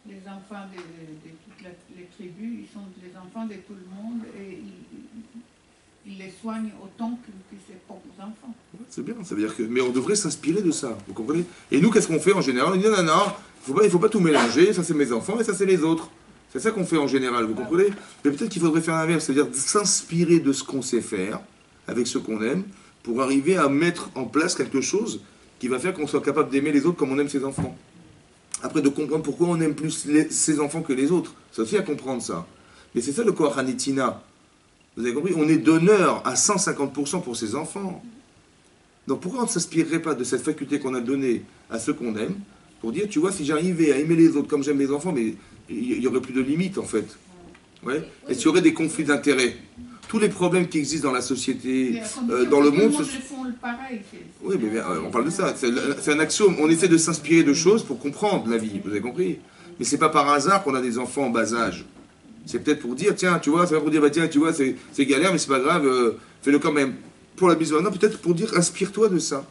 les enfants de toutes les tribus, ils sont les enfants de tout le monde et ils les soignent autant que ses propres enfants. C'est bien, ça veut dire que... Mais on devrait s'inspirer de ça, vous comprenez? Et nous, qu'est-ce qu'on fait en général? On dit non, non, il ne faut pas tout mélanger, ça c'est mes enfants et ça c'est les autres. C'est ça qu'on fait en général, vous comprenez? Mais peut-être qu'il faudrait faire l'inverse, c'est-à-dire s'inspirer de ce qu'on sait faire, avec ce qu'on aime, pour arriver à mettre en place quelque chose qui va faire qu'on soit capable d'aimer les autres comme on aime ses enfants. Après, de comprendre pourquoi on aime plus ses enfants que les autres. C'est aussi à comprendre ça. Mais c'est ça le Koach HaNetina. Vous avez compris? On est donneur à 150% pour ses enfants. Donc pourquoi on ne s'inspirerait pas de cette faculté qu'on a donnée à ceux qu'on aime, pour dire, tu vois, si j'arrivais à aimer les autres comme j'aime mes enfants, mais il n'y aurait plus de limites en fait. Ouais. Et s'il y aurait des conflits d'intérêts, tous les problèmes qui existent dans la société, dans le monde... Oui, mais on parle de ça. C'est un axiome. On essaie de s'inspirer de choses pour comprendre la vie, vous avez compris? Mais c'est pas par hasard qu'on a des enfants en bas âge. C'est peut-être pour dire, tiens, tu vois, c'est pas pour dire, bah tiens, tu vois, c'est galère, mais c'est pas grave, fais-le quand même. Pour la bisounours, non, peut-être pour dire, inspire-toi de ça.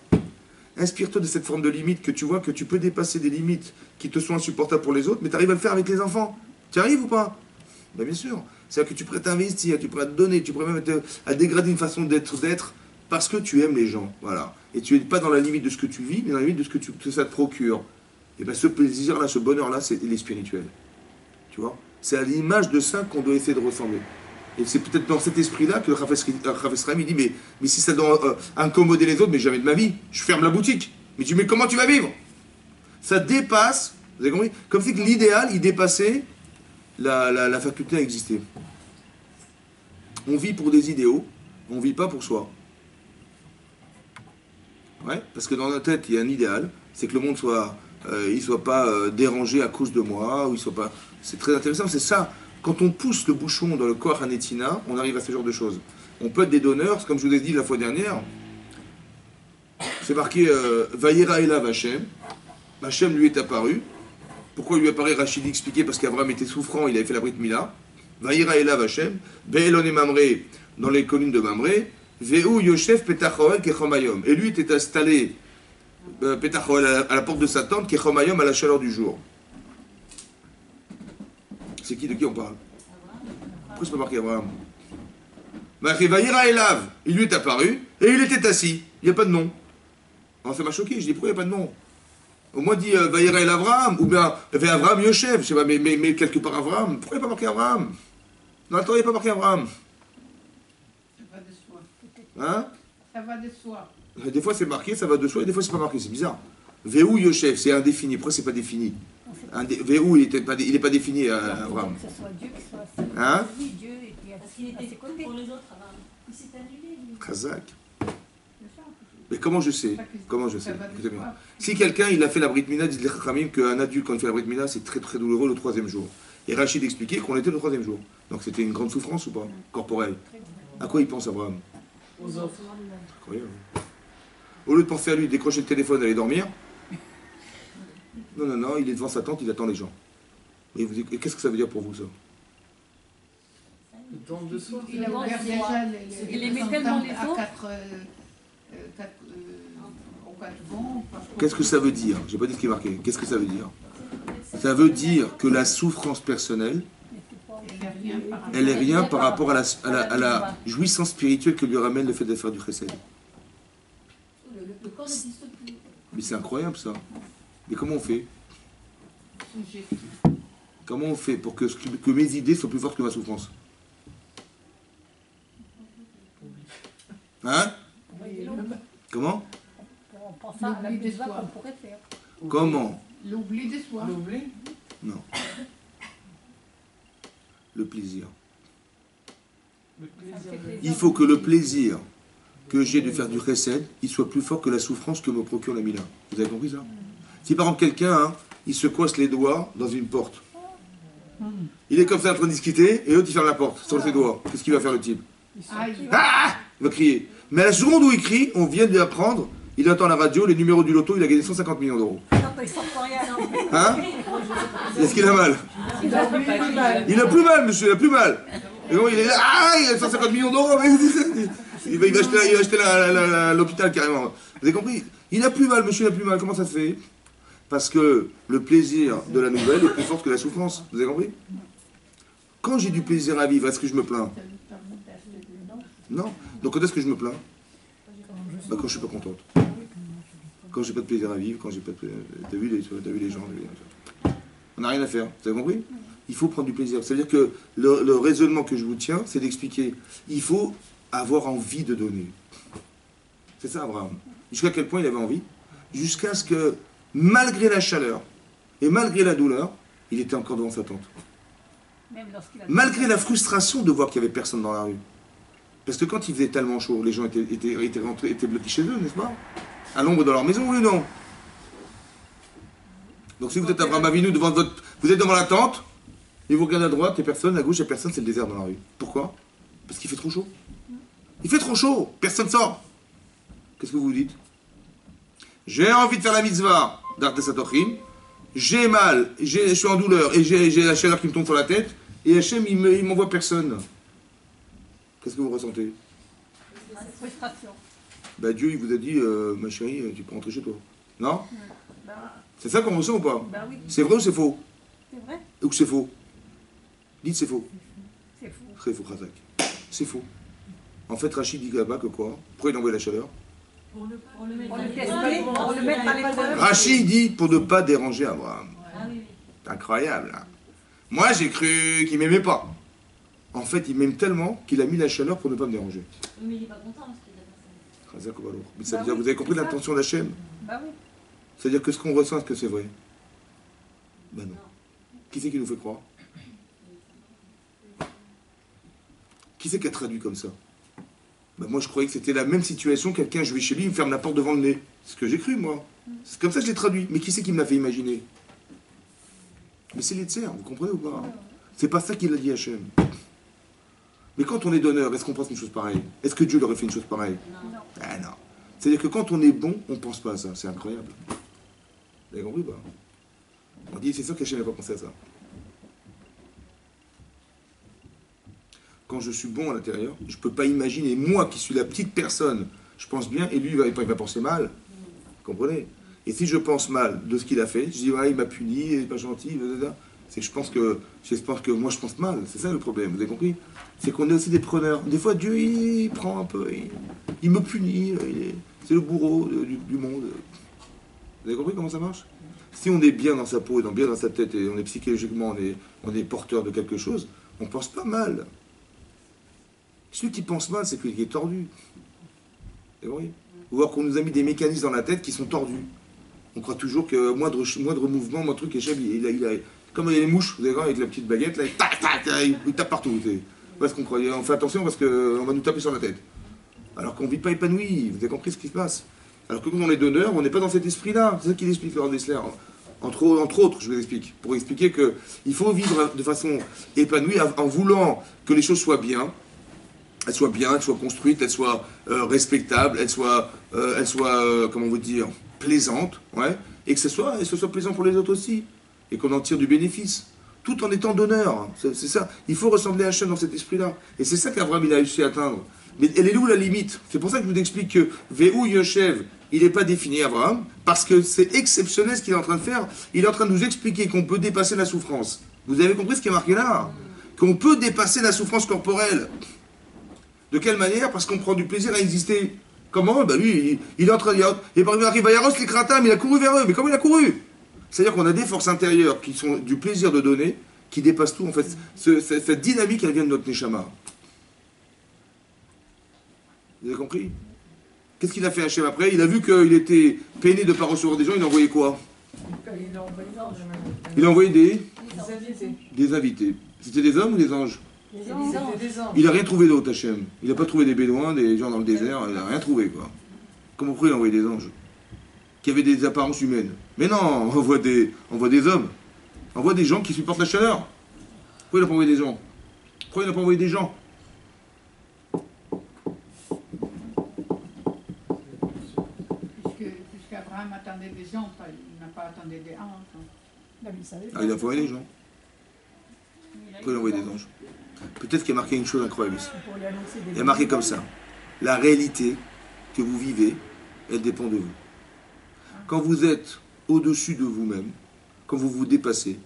Inspire-toi de cette forme de limite, que tu vois que tu peux dépasser des limites qui te sont insupportables pour les autres, mais tu arrives à le faire avec les enfants. Tu arrives ou pas? Ben, bien sûr. C'est-à-dire que tu pourrais t'investir, tu pourrais te donner, tu pourrais même à dégrader une façon d'être parce que tu aimes les gens. Voilà. Et tu n'es pas dans la limite de ce que tu vis, mais dans la limite de ce que ça te procure. Et bien ce plaisir-là, ce bonheur-là, il est spirituel. Tu vois? C'est à l'image de ça qu'on doit essayer de ressembler. Et c'est peut-être dans cet esprit-là que le Rav Esraim, il dit, mais si ça doit incommoder les autres, mais jamais de ma vie, je ferme la boutique. Mais comment tu vas vivre? Ça dépasse, vous avez compris? Comme si l'idéal, il dépassait la faculté à exister. On vit pour des idéaux, on ne vit pas pour soi. Ouais, parce que dans notre tête, il y a un idéal, c'est que le monde soit pas dérangé à cause de moi, ou il soit pas... C'est très intéressant, c'est ça. Quand on pousse le bouchon dans le Koach HaNetina, on arrive à ce genre de choses. On peut être des donneurs, comme je vous ai dit la fois dernière, C'est marqué Vayera Elav Hashem. Hashem lui est apparu. Pourquoi il lui apparaît? Rachid expliquait parce qu'Abraham était souffrant, il avait fait la Brit Mila. Vayera Elav Hashem. Be'elon et Mamré, dans les collines de Mamré. Ve'u Yosef Petachoel Kechomayom. Et lui était installé Petachoel à la porte de sa tente, Kechomayom à la chaleur du jour. C'est qui, de qui on parle? Pourquoi c'est pas marqué Abraham? Vayera Elav, il lui est apparu et il était assis. Il n'y a pas de nom. Alors ça m'a choqué, je dis pourquoi il n'y a pas de nom? Au moins dit Vayera El Avraham, ou bien Avraham Yosef, je sais pas, mais quelque part Avraham. Pourquoi il n'y a pas marqué Avraham? Non, attends, il n'y a pas marqué Avraham. Ça va de soi. Hein? Ça va de soi. Des fois c'est marqué, ça va de soi, et des fois c'est pas marqué, c'est bizarre. Véhou Yosef, c'est indéfini, pourquoi c'est pas défini? Véhou, il n'est pas défini, Avraham. Que ce soit Dieu qui soit assis. Hein? Oui, Dieu et puis Parce qu'il à ses était côtés. pour les autres avant. Il s'est annulé, lui. Khazak. C'est ça. Mais comment je sais? Comment je sais? Écoutez bien. Si quelqu'un il a fait la Brit Mila, disent les Chachamim qu'un adulte quand il fait la Brit Mila, c'est très très douloureux le 3e jour. Et Rachid expliquait qu'on était le 3e jour. Donc c'était une grande souffrance ou pas? Corporelle. À quoi il pense Abraham? Aux autres. Incroyable. Au lieu de penser à lui, décrocher le téléphone, aller dormir. Non, non, non, il est devant sa tente, il attend les gens. Et qu'est-ce que ça veut dire pour vous ça? Le don de soi. Il a ouvert déjà Il aimait tellement les à autres. aux 4 vents. Qu'est-ce que ça veut dire? J'ai pas dit ce qui est marqué. Qu'est-ce que ça veut dire? Ça veut dire que la souffrance personnelle, elle est rien par rapport à la jouissance spirituelle que lui ramène le fait de faire du chesed. Le corps n'existe plus. Mais c'est incroyable ça. Mais comment on fait? Comment on fait pour que mes idées soient plus fortes que ma souffrance? Hein? Comment? On pense à la mitzvah qu'on pourrait faire. Comment? L'oubli de soi. L'oubli. Non. Le plaisir. Le plaisir. Il faut que le plaisir que j'ai de faire du chesed, il soit plus fort que la souffrance que me procure la mila. Vous avez compris ça? Si par exemple quelqu'un, hein, il se coince les doigts dans une porte, il est comme ça en train de discuter, et l'autre il ferme la porte sur ses doigts. Qu'est-ce qu'il va faire le type? Ah! Il va crier. Mais à la seconde où il crie, on vient de lui apprendre, il entend à la radio, les numéros du loto, il a gagné 150 millions d'euros. Non, il sort pour rien. Hein? Est-ce qu'il a mal? Il a plus mal, monsieur, il a plus mal. Et bon, il est là, ah, il a 150 millions d'euros, mais il va acheter l'hôpital carrément. Vous avez compris? Il a plus mal, monsieur, il a plus mal. Comment ça se fait? Parce que le plaisir de la nouvelle est plus fort que la souffrance. Vous avez compris? Quand j'ai du plaisir à vivre, est-ce que je me plains? Non. Donc quand est-ce que je me plains? Bah, quand je suis pas contente. Quand j'ai pas de plaisir à vivre, quand j'ai pas de plaisir... T'as vu les gens? On n'a rien à faire. Vous avez compris? Il faut prendre du plaisir. C'est-à-dire que le raisonnement que je vous tiens, c'est d'expliquer. Il faut avoir envie de donner. C'est ça, Abraham. Jusqu'à quel point il avait envie? Jusqu'à ce que, malgré la chaleur et malgré la douleur, il était encore devant sa tente. Malgré la frustration de voir qu'il n'y avait personne dans la rue. Parce que quand il faisait tellement chaud, les gens étaient bloqués chez eux, n'est-ce pas? À l'ombre de leur maison, oui ou non? Donc si vous êtes Abraham Avinu, vous êtes devant la tente, et vous regardez à droite, il n'y a personne, à gauche, il n'y a personne, c'est le désert dans la rue. Pourquoi? Parce qu'il fait trop chaud. Il fait trop chaud, personne sort. Qu'est-ce que vous vous dites? J'ai envie de faire la mitzvah d'Arte Satochim, j'ai mal, je suis en douleur, et j'ai la chaleur qui me tombe sur la tête, et Hachem, il m'envoie personne. Qu'est-ce que vous ressentez? Frustration. Bah Dieu, il vous a dit, ma chérie, tu peux rentrer chez toi. Non? C'est ça qu'on ressent ou pas? Bah oui. C'est vrai ou c'est faux? C'est vrai? Ou c'est faux? Dites c'est faux. C'est faux. Très faux, Khazak. C'est faux. En fait, Rachid dit là-bas que quoi? Pourquoi il envoie la chaleur? Pour le mettre On le tester, on le met à l'épreuve. Rachid dit pour ne pas déranger Abraham. Ah oui, oui. Incroyable, hein? Moi, j'ai cru qu'il m'aimait pas. En fait, il m'aime tellement qu'il a mis la chaleur pour ne pas me déranger. Mais il n'est pas content parce qu'il a personne. Khazak ou Balour. Mais ça Bah veut dire, oui, vous avez compris c'est ça. l'intention d'Hachem? Bah oui. C'est-à-dire que ce qu'on ressent, est-ce que c'est vrai? Ben non. Qui c'est qui nous fait croire? Qui c'est qui a traduit comme ça? Ben moi, je croyais que c'était la même situation, quelqu'un, je vais chez lui, il me ferme la porte devant le nez. C'est ce que j'ai cru, moi. C'est comme ça que je l'ai traduit. Mais qui c'est qui me l'a fait imaginer? Mais c'est l'Etzer, vous comprenez ou pas? C'est pas ça qu'il a dit Hachem. Mais quand on est donneur, est-ce qu'on pense une chose pareille? Est-ce que Dieu leur aurait fait une chose pareille? Non. Non. Ah non. C'est-à-dire que quand on est bon, on ne pense pas à ça. C'est incroyable. Vous avez compris ou pas? On dit, c'est sûr qu'Hachem n'a pas pensé à ça. Quand je suis bon à l'intérieur, je ne peux pas imaginer, moi qui suis la petite personne, je pense bien, et lui, il va penser mal. Vous comprenez? Et si je pense mal de ce qu'il a fait, je dis, ouais, il m'a puni, il n'est pas gentil, blablabla. C'est que je pense que moi je pense mal. C'est ça le problème, vous avez compris? C'est qu'on est aussi des preneurs. Des fois, Dieu, il prend un peu, il me punit, c'est le bourreau du monde. Vous avez compris comment ça marche? Si on est bien dans sa peau, et bien dans sa tête, et on est psychologiquement, on est porteur de quelque chose, on pense pas mal. Celui qui pense mal, c'est celui qui est tordu. Vous voyez? Ou voir qu'on nous a mis des mécanismes dans la tête qui sont tordus. On croit toujours que moindre mouvement, moindre truc, comme il y a les mouches, vous avez vu, avec la petite baguette, là, il tape partout. Parce qu'on croyait, on fait attention parce qu'on va nous taper sur la tête. Alors qu'on ne vit pas épanoui, vous avez compris ce qui se passe. Alors que quand on est donneur, on n'est pas dans cet esprit-là. C'est ça qu'il explique, Laurent Dessler. Entre autres, je vous explique. Pour expliquer qu'il faut vivre de façon épanouie en voulant que les choses soient bien. Elles soient bien, elles soient construites, elles soient respectables, elles soient comment vous dire, plaisantes, ouais, et que ce soit plaisant pour les autres aussi, et qu'on en tire du bénéfice, tout en étant donneur. C'est ça. Il faut ressembler à Hachem dans cet esprit-là. Et c'est ça qu'Abraham il a réussi à atteindre. Mais elle est où la limite? C'est pour ça que je vous explique que Ve'u Yoshev, il n'est pas défini Abraham, parce que c'est exceptionnel ce qu'il est en train de faire. Il est en train de nous expliquer qu'on peut dépasser la souffrance. Vous avez compris ce qui est marqué là? Qu'on peut dépasser la souffrance corporelle. De quelle manière? Parce qu'on prend du plaisir à exister. Comment? Ben lui, il est en train de... Il arrive à Yaros, les Kratam, il a couru vers eux. Mais comment il a couru? C'est-à-dire qu'on a des forces intérieures qui sont du plaisir de donner, qui dépassent tout, en fait. Cette dynamique, elle vient de notre Neshama. Vous avez compris? Qu'est-ce qu'il a fait Hachem après? Il a vu qu'il était peiné de ne pas recevoir des gens, il a envoyé quoi? Il a envoyé des invités. C'était des hommes ou des anges? Des anges. Il n'a rien trouvé d'autre, Hachem. Il n'a pas trouvé des bédouins, des gens dans le désert, il n'a rien trouvé, quoi. Comment pourquoi il a envoyé des anges? Qui avaient des apparences humaines. Mais non, on envoie des hommes. On envoie des gens qui supportent la chaleur. Pourquoi il n'a pas envoyé des gens? Pourquoi il n'a pas envoyé des gens? Puisqu'Abraham attendait des gens, il n'a pas attendu des anges. Ah, il a envoyé des gens. Pourquoi il a envoyé des anges? Peut-être qu'il y a marqué une chose incroyable ici. Il y a marqué comme ça. La réalité que vous vivez, elle dépend de vous. Quand vous êtes au-dessus de vous-même, quand vous vous dépassez,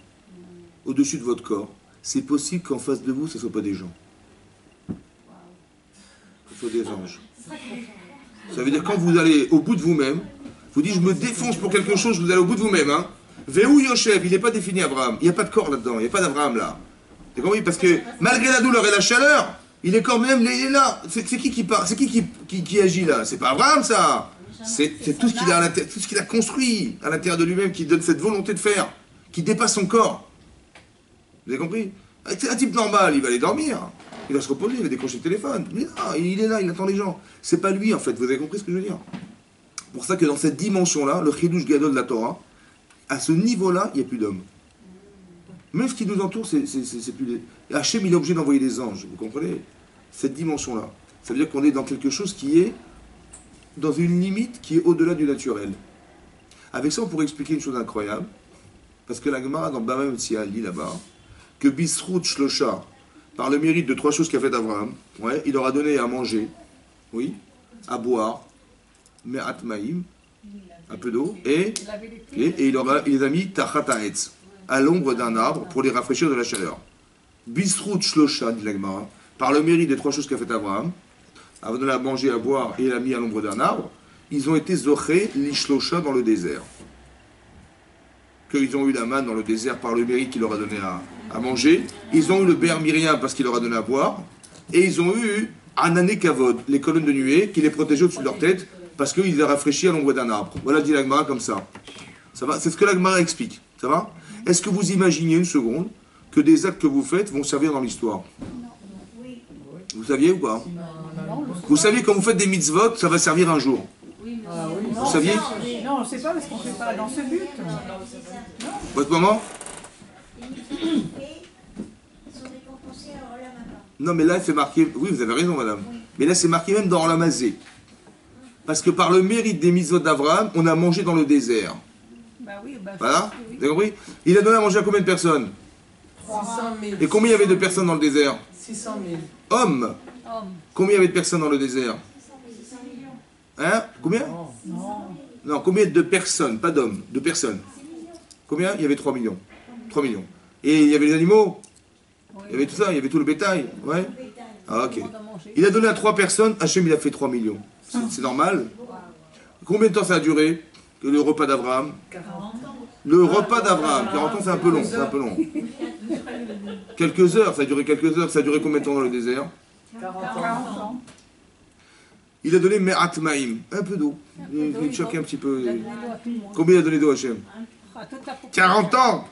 au-dessus de votre corps, c'est possible qu'en face de vous, ce ne soit pas des gens. Ce soit des anges. Ça veut dire quand vous allez au bout de vous-même, vous dites je me défonce pour quelque chose, vous allez au bout de vous-même. Hein. Ve'u Yoshev, il n'est pas défini Abraham. Il n'y a pas de corps là-dedans, il n'y a pas d'Abraham là. T'as compris? Parce que malgré la douleur et la chaleur, il est quand même il est là. C'est qui parle? C'est qui agit là? C'est pas Abraham ça. C'est tout ce qu'il a à l'intérieur, tout ce qu'il a construit à l'intérieur de lui-même qui donne cette volonté de faire, qui dépasse son corps. Vous avez compris? Un type normal, il va aller dormir, il va se reposer, il va décrocher le téléphone. Mais là, il est là, il attend les gens. C'est pas lui en fait. Vous avez compris ce que je veux dire? Pour ça que dans cette dimension-là, le Chidush Gadol de la Torah, à ce niveau-là, il n'y a plus d'hommes. Même ce qui nous entoure, c'est plus des... Hachem, il est obligé d'envoyer des anges, vous comprenez? Cette dimension-là. Ça veut dire qu'on est dans quelque chose qui est dans une limite qui est au-delà du naturel. Avec ça, on pourrait expliquer une chose incroyable, parce que la Gemara dans Bava Metzia dit là-bas que Bisrout Shlosha, par le mérite de 3 choses qu'a fait Abraham, ouais, il leur a donné à manger, oui, à boire, Me'at Maïm, un peu d'eau, et il les a mis Tachat Ha'etz, à l'ombre d'un arbre pour les rafraîchir de la chaleur. Bisrout Shlosha, dit la Gemara, par le mérite des 3 choses qu'a fait Abraham, avant de la manger, à boire, et il a mis à l'ombre d'un arbre, ils ont été zoché l'ishlosha dans le désert. Qu'ils ont eu la manne dans le désert par le mérite qu'il leur a donné à manger. Ils ont eu le Ber Miriam parce qu'il leur a donné à boire. Et ils ont eu Anané Kavod, les colonnes de nuée, qui les protégeaient au-dessus de leur tête parce qu'ils les rafraîchis à l'ombre d'un arbre. Voilà, dit la Gemara comme ça. Ça va? C'est ce que la Gemara explique. Ça va? Est-ce que vous imaginez une seconde que des actes que vous faites vont servir dans l'histoire? Vous saviez ou pas? Vous saviez quand vous faites des mitzvot, ça va servir un jour. Vous saviez? Non, on ne sait pas parce qu'on ne fait pas dans ce but. Votre maman? Non, mais là, c'est marqué... Oui, vous avez raison, madame. Mais là, c'est marqué même dans Olamazé. Parce que par le mérite des mitzvot d'Abraham, on a mangé dans le désert. Bah oui, bah, Voilà, oui. vous avez compris? Il a donné à manger à combien de personnes? 600 000. Et combien il y avait de personnes dans le désert? 600 000. Hommes. Homme. Combien il y avait de personnes dans le désert? 600 millions. Hein? Combien? Non. Non. Non, combien de personnes? Pas d'hommes, de personnes. Combien? Il y avait 3 millions. 3 millions. Et il y avait les animaux? Oui. Il y avait tout ça, il y avait tout le bétail. Ouais. Ah, ok. Tout le monde a mangé. Il a donné à 3 personnes, Hachem il a fait 3 millions. C'est normal. Combien de temps ça a duré? Que le repas d'Abraham? 40 ans. Le repas d'Abraham, 40 ans c'est un peu long, c'est un peu long. Quelques heures, ça a duré quelques heures. Ça a duré combien de temps dans le désert? 40 ans. 40 ans. Il a donné Me'at Ma'im, un peu d'eau. peu d'eau, Il choquait un petit peu. Il a donné l'eau à tout le monde. Combien il a donné d'eau Hachem? À toute la population. 40 ans!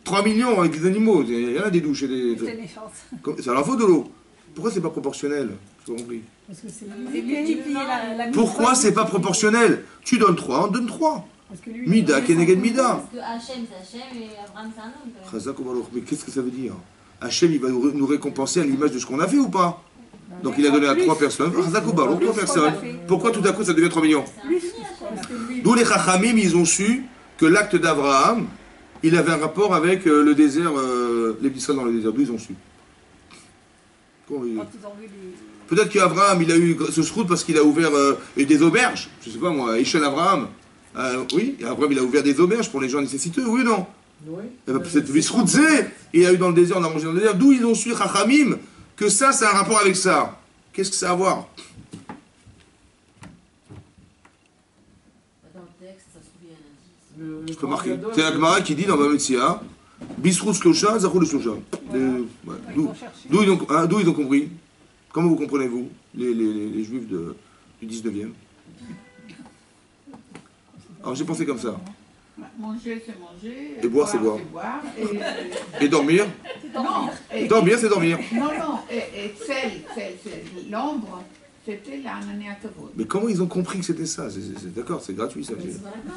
3 millions avec des animaux. Il y en a des douches et des... C'était les chances. Ça leur faut de l'eau. Pourquoi c'est pas proportionnel? Je pas compris. Parce que c'est multiplier la Pourquoi c'est pas proportionnel? Tu donnes 3, on donne 3. Parce que lui, Mida, Keneged Mida. Parce que Hachem, c'est Hachem et Abraham, c'est un homme. quand même. Chazak Baruch. Mais qu'est-ce que ça veut dire? Hachem, il va nous récompenser à l'image de ce qu'on a fait ou pas? Donc il a donné à 3 personnes. Chazak Baruch, 3 personnes. Pourquoi tout à coup ça devient 3 millions? plus, parce que lui, D'où les Chachamim, ils ont su que l'acte d'Abraham, il avait un rapport avec le désert, les Israël dans le désert. D'où ils ont su? quand ils ont vu les... Peut-être qu'Abraham, il a eu ce srout parce qu'il a ouvert des auberges. Je sais pas moi, Ishel Abraham. Oui, Abraham, il a ouvert des auberges pour les gens nécessiteux, oui ou non? Oui. Eh ben, cette Visroutze, il y a eu dans le désert, on a mangé dans le désert. D'où ils ont su, Chachamim, que ça, c'est un rapport avec ça. Qu'est-ce que ça a à voir? Dans le texte, ça se trouve, il y a un indice. Je peux marquer. C'est la Gemara qui dit dans Bava Metzia, Bisrout Slosha, Zachou le Slosha. D'où ils ont compris? Comment vous comprenez-vous, les juifs du 19e? Alors j'ai pensé comme ça. Manger, c'est manger. Et boire, c'est boire. boire. Et dormir? Non, Dormir, c'est dormir. non, et l'ombre, c'était l'ananéa kavod. Mais comment ils ont compris que c'était ça? D'accord, c'est gratuit ça. Mais c'est dans la Gemara,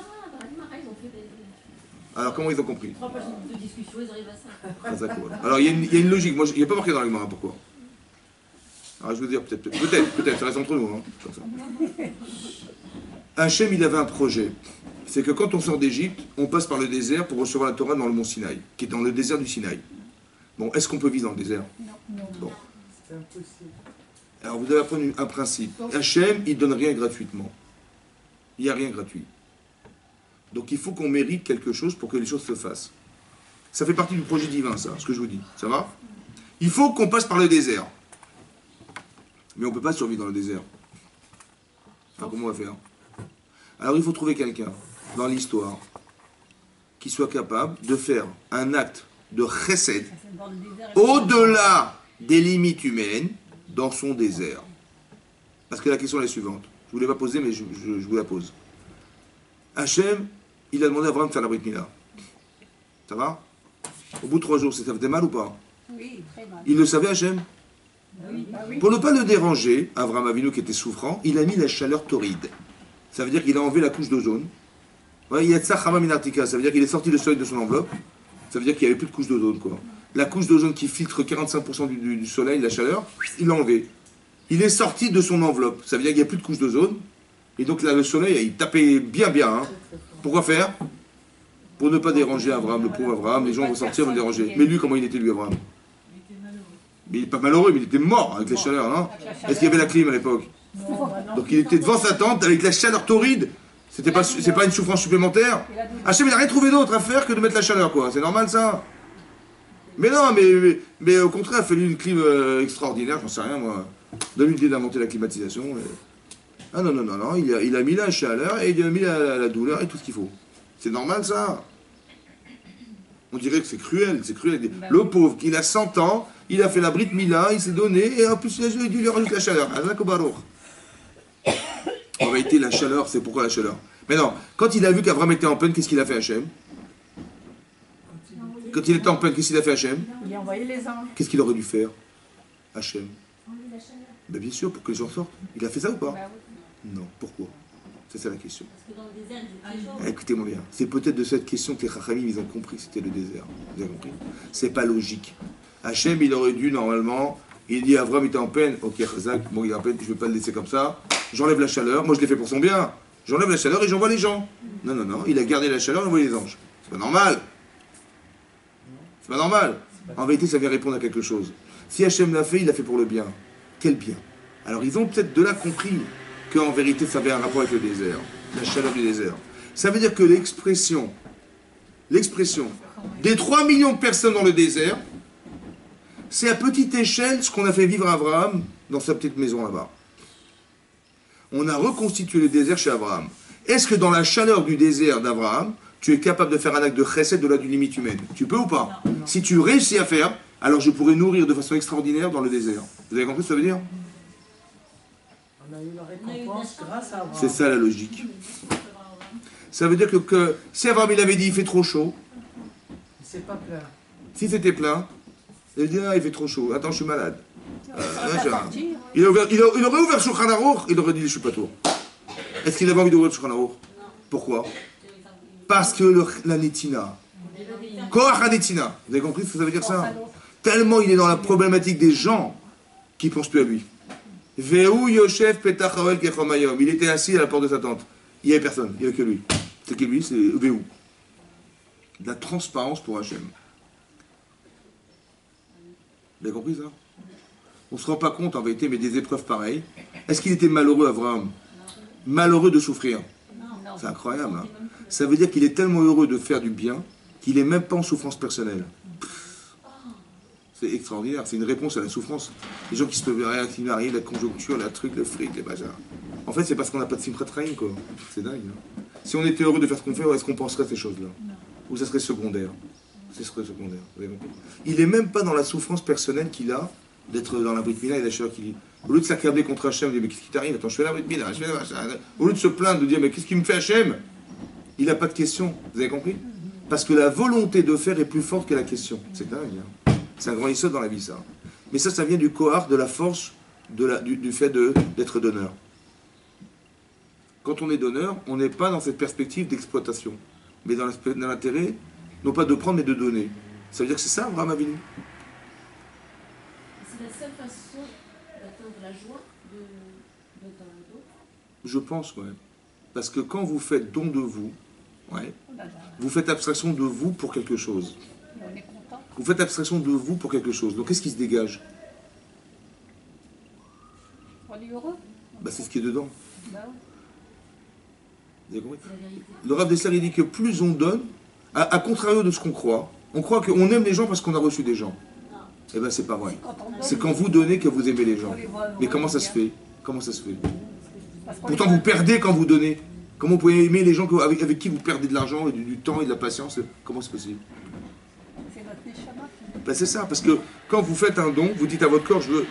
ils ont fait des Alors comment ils ont compris? 3 pages de discussion, ils arrivent à ça. Chazak Baruch. Alors il y a une logique. Moi, il n'y a pas marqué dans la Gemara, pourquoi? Alors je veux dire, peut-être, ça reste entre nous. Hein, comme ça. Hachem, il avait un projet. C'est que quand on sort d'Égypte, on passe par le désert pour recevoir la Torah dans le mont Sinaï, qui est dans le désert du Sinaï. Bon, est-ce qu'on peut vivre dans le désert? Bon. C'est impossible. Alors vous devez apprendre un principe. Hachem, il donne rien gratuitement. Il n'y a rien gratuit. Donc il faut qu'on mérite quelque chose pour que les choses se fassent. Ça fait partie du projet divin, ça, ce que je vous dis. Ça va? Il faut qu'on passe par le désert. Mais on ne peut pas survivre dans le désert. Alors comment on va faire? Alors il faut trouver quelqu'un dans l'histoire qui soit capable de faire un acte de chesed Dans le désert, au-delà des limites humaines dans son désert. Parce que la question est la suivante. Je ne vous l'ai pas posée, mais je vous la pose. Hachem, il a demandé à Abraham de faire la Brit Mila. Ça va? Au bout de 3 jours, ça fait mal ou pas? oui, très mal. Il le savait, Hachem? Oui, bah oui. Pour ne pas le déranger, Abraham Avinu, qui était souffrant, il a mis la chaleur torride. Ça veut dire qu'il a enlevé la couche d'ozone. Ouais, il y a ça, Chama Minartika. Ça veut dire qu'il est sorti le soleil de son enveloppe. Ça veut dire qu'il n'y avait plus de couche d'ozone, quoi. La couche d'ozone qui filtre 45% du soleil, la chaleur, il l'a enlevé. Il est sorti de son enveloppe. Ça veut dire qu'il n'y a plus de couche d'ozone. Et donc là, le soleil, il tapait bien. Hein. Pourquoi faire? Pour ne pas déranger Abraham, le pauvre Abraham. Les gens vont sortir, vont le déranger. Mais lui, comment il était, lui, Abraham? Mais il n'est pas malheureux, mais il était mort avec la chaleur, non? Est-ce qu'il y avait la clim à l'époque? Donc il était devant sa tente avec la chaleur torride. C'est pas une souffrance supplémentaire. Hachem, il n'a rien trouvé d'autre à faire que de mettre la chaleur, quoi. C'est normal, ça? Mais non, mais au contraire, il a fallu une clim extraordinaire, j'en sais rien, moi. 2000 idée d'inventer la climatisation. Ah non, il a mis la chaleur et il a mis la douleur et tout ce qu'il faut. C'est normal, ça? On dirait que c'est cruel, Le pauvre, il a 100 ans, il a fait la Brit Mila, il s'est donné, et en plus, il a dû lui rajouter la chaleur. En réalité, la chaleur, c'est pourquoi la chaleur? Mais non, quand il a vu qu'Abraham était en peine, qu'est-ce qu'il a fait, Hachem? Quand il était en peine, qu'est-ce qu'il a fait, Hachem? Il a envoyé les anges. Qu'est-ce qu'il aurait dû faire, Hachem? Enlever la chaleur. Ben bien sûr, pour que les gens sortent. Il a fait ça ou pas? Bah oui. Non, pourquoi? C'est ça la question. Parce que dans le désert, il faisait chaud. Écoutez-moi bien, c'est peut-être de cette question que les Chachamim, ils ont compris que c'était le désert. Vous avez compris? C'est pas logique. Hachem, il aurait dû, normalement, il dit Abraham était en peine, ok, Chazak, bon, il est en peine, je ne vais pas le laisser comme ça, j'enlève la chaleur, moi je l'ai fait pour son bien, j'enlève la chaleur et j'envoie les gens. Non, non, non, il a gardé la chaleur et envoyé les anges. C'est pas normal. C'est pas normal. En vérité, ça vient répondre à quelque chose. Si Hachem l'a fait, il l'a fait pour le bien. Quel bien? Alors ils ont peut-être de là compris qu'en vérité, ça avait un rapport avec le désert, la chaleur du désert. Ça veut dire que l'expression des 3 millions de personnes dans le désert, c'est à petite échelle ce qu'on a fait vivre à Abraham dans sa petite maison là-bas. On a reconstitué le désert chez Abraham. Est-ce que dans la chaleur du désert d'Abraham, tu es capable de faire un acte de chesed de la d'une limite humaine? Tu peux ou pas? Si tu réussis à faire, alors je pourrais nourrir de façon extraordinaire dans le désert. Vous avez compris ce que ça veut dire? On a eu la récompense grâce à Abraham. C'est ça la logique. Ça veut dire que si Abraham il avait dit il fait trop chaud, Il s'est pas plaint. si c'était plein, il dit ah, il fait trop chaud, attends je suis malade. Sortir. Il aurait ouvert Shulchan Aruch, il aurait dit je suis pas toi. Est-ce qu'il avait envie d'ouvrir Shulchan Aruch? Pourquoi? Parce que la netina, Koach ha-netina, vous avez compris ce que ça veut dire ça? Tellement il est dans la problématique des gens qui ne pensent plus à lui. Vehu Yoshev Petach Haoel Kechom Hayom. Il était assis à la porte de sa tente. Il n'y avait personne, il n'y avait que lui. C'est qui lui? C'est Vehu. De la transparence pour Hachem. Vous avez compris ça? On ne se rend pas compte en vérité, mais des épreuves pareilles. Est-ce qu'il était malheureux, Abraham? Malheureux de souffrir. C'est incroyable. Hein? Ça veut dire qu'il est tellement heureux de faire du bien qu'il n'est même pas en souffrance personnelle. C'est extraordinaire, c'est une réponse à la souffrance. Les gens qui se peuvent rien, qui arrivent, la conjoncture, la truc, le fric, les bazars. En fait, c'est parce qu'on n'a pas de simchat chaim, quoi. C'est dingue. Hein? Si on était heureux de faire ce qu'on fait, est-ce qu'on penserait à ces choses-là? Ou ça serait secondaire? Ce serait secondaire. Vous avez compris? Il n'est même pas dans la souffrance personnelle qu'il a d'être dans la Brit Mila et la chaleur qu'il dit. Au lieu de s'accabler contre Hachem, il dit mais qu'est-ce qui t'arrive? Attends, je fais la Brit Mila, je fais la... Au lieu de se plaindre, de dire mais qu'est-ce qui me fait Hachem? Il n'a pas de question. Vous avez compris? Parce que la volonté de faire est plus forte que la question. C'est dingue. Hein? C'est un grand histoire dans la vie, ça. Mais ça vient du kohar, de la force, du fait d'être donneur. Quand on est donneur, on n'est pas dans cette perspective d'exploitation, mais dans l'intérêt, non pas de prendre, mais de donner. Ça veut dire que c'est ça, Abraham Avinu. C'est la seule façon d'atteindre la joie de dans le dos. Je pense, ouais. Parce que quand vous faites don de vous, ouais, vous faites abstraction de vous pour quelque chose. On est content. Vous faites abstraction de vous pour quelque chose. Donc qu'est-ce qui se dégage? On est heureux. Bah, c'est ce qui est dedans. Bah oui. Vous avez compris? C'est la vérité. Le Rav Dessler, il dit que plus on donne, à contrario de ce qu'on croit qu'on aime les gens parce qu'on a reçu des gens. Eh bien, c'est pas vrai. Quand on donne, C'est quand vous donnez que vous aimez les gens. on les voit Mais comment ça bien. se fait? Comment ça se fait? Parce qu'on Pourtant, les vous voit- perdez quand vous donnez. Comment vous pouvez aimer les gens avec qui vous perdez de l'argent et du temps et de la patience? Comment c'est possible? C'est notre neshama qui Ben, c'est ça, parce que quand vous faites un don, vous dites à votre corps, je veux...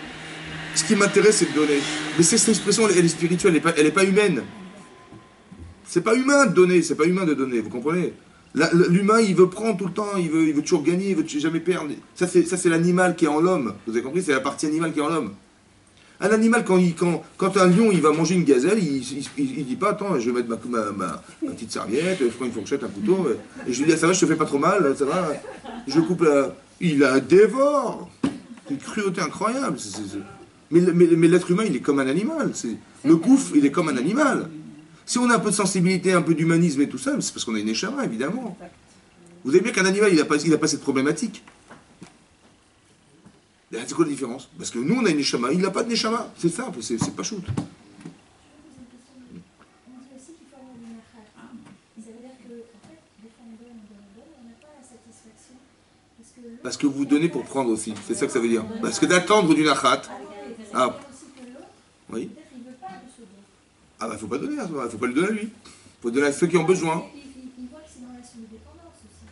Ce qui m'intéresse, c'est de donner. Mais cette expression, elle est spirituelle, elle est pas humaine. C'est pas humain de donner, c'est pas humain de donner, vous comprenez? L'humain, il veut prendre tout le temps, il veut toujours gagner, il veut jamais perdre. Ça, c'est l'animal qui est en l'homme. Vous avez compris? C'est la partie animale qui est en l'homme. Un animal, quand un lion il va manger une gazelle, il dit pas attends, je vais mettre ma petite serviette, je prends une fourchette, un couteau, et je lui dis ça va, je te fais pas trop mal, ça va, je coupe la... Il la dévore. C'est une cruauté incroyable. Mais l'être humain, il est comme un animal. Le gouffre, il est comme un animal. Si on a un peu de sensibilité, un peu d'humanisme et tout ça, c'est parce qu'on a une échama, évidemment. Vous avez bien qu'un animal, il n'a pas cette problématique. C'est quoi la différence? Parce que nous, on a une neshama, il n'a pas de neshama. C'est simple, c'est pas shoot. Je vais vous poser une question. On dit aussi qu'il faut avoir du nachat. Ça veut dire que, en fait, des fois on donne, on n'a pas la satisfaction. Parce que vous donnez pour prendre aussi. C'est ça que ça veut dire. Parce que d'attendre du nachat. Ah. Ah. Aussi que l'autre, Oui. peut-être il ne veut pas de ce don. Ah bah, faut pas donner à toi, faut pas le donner à lui. Faut donner à ceux qui ont besoin. Il voit que c'est une relation de dépendance aussi.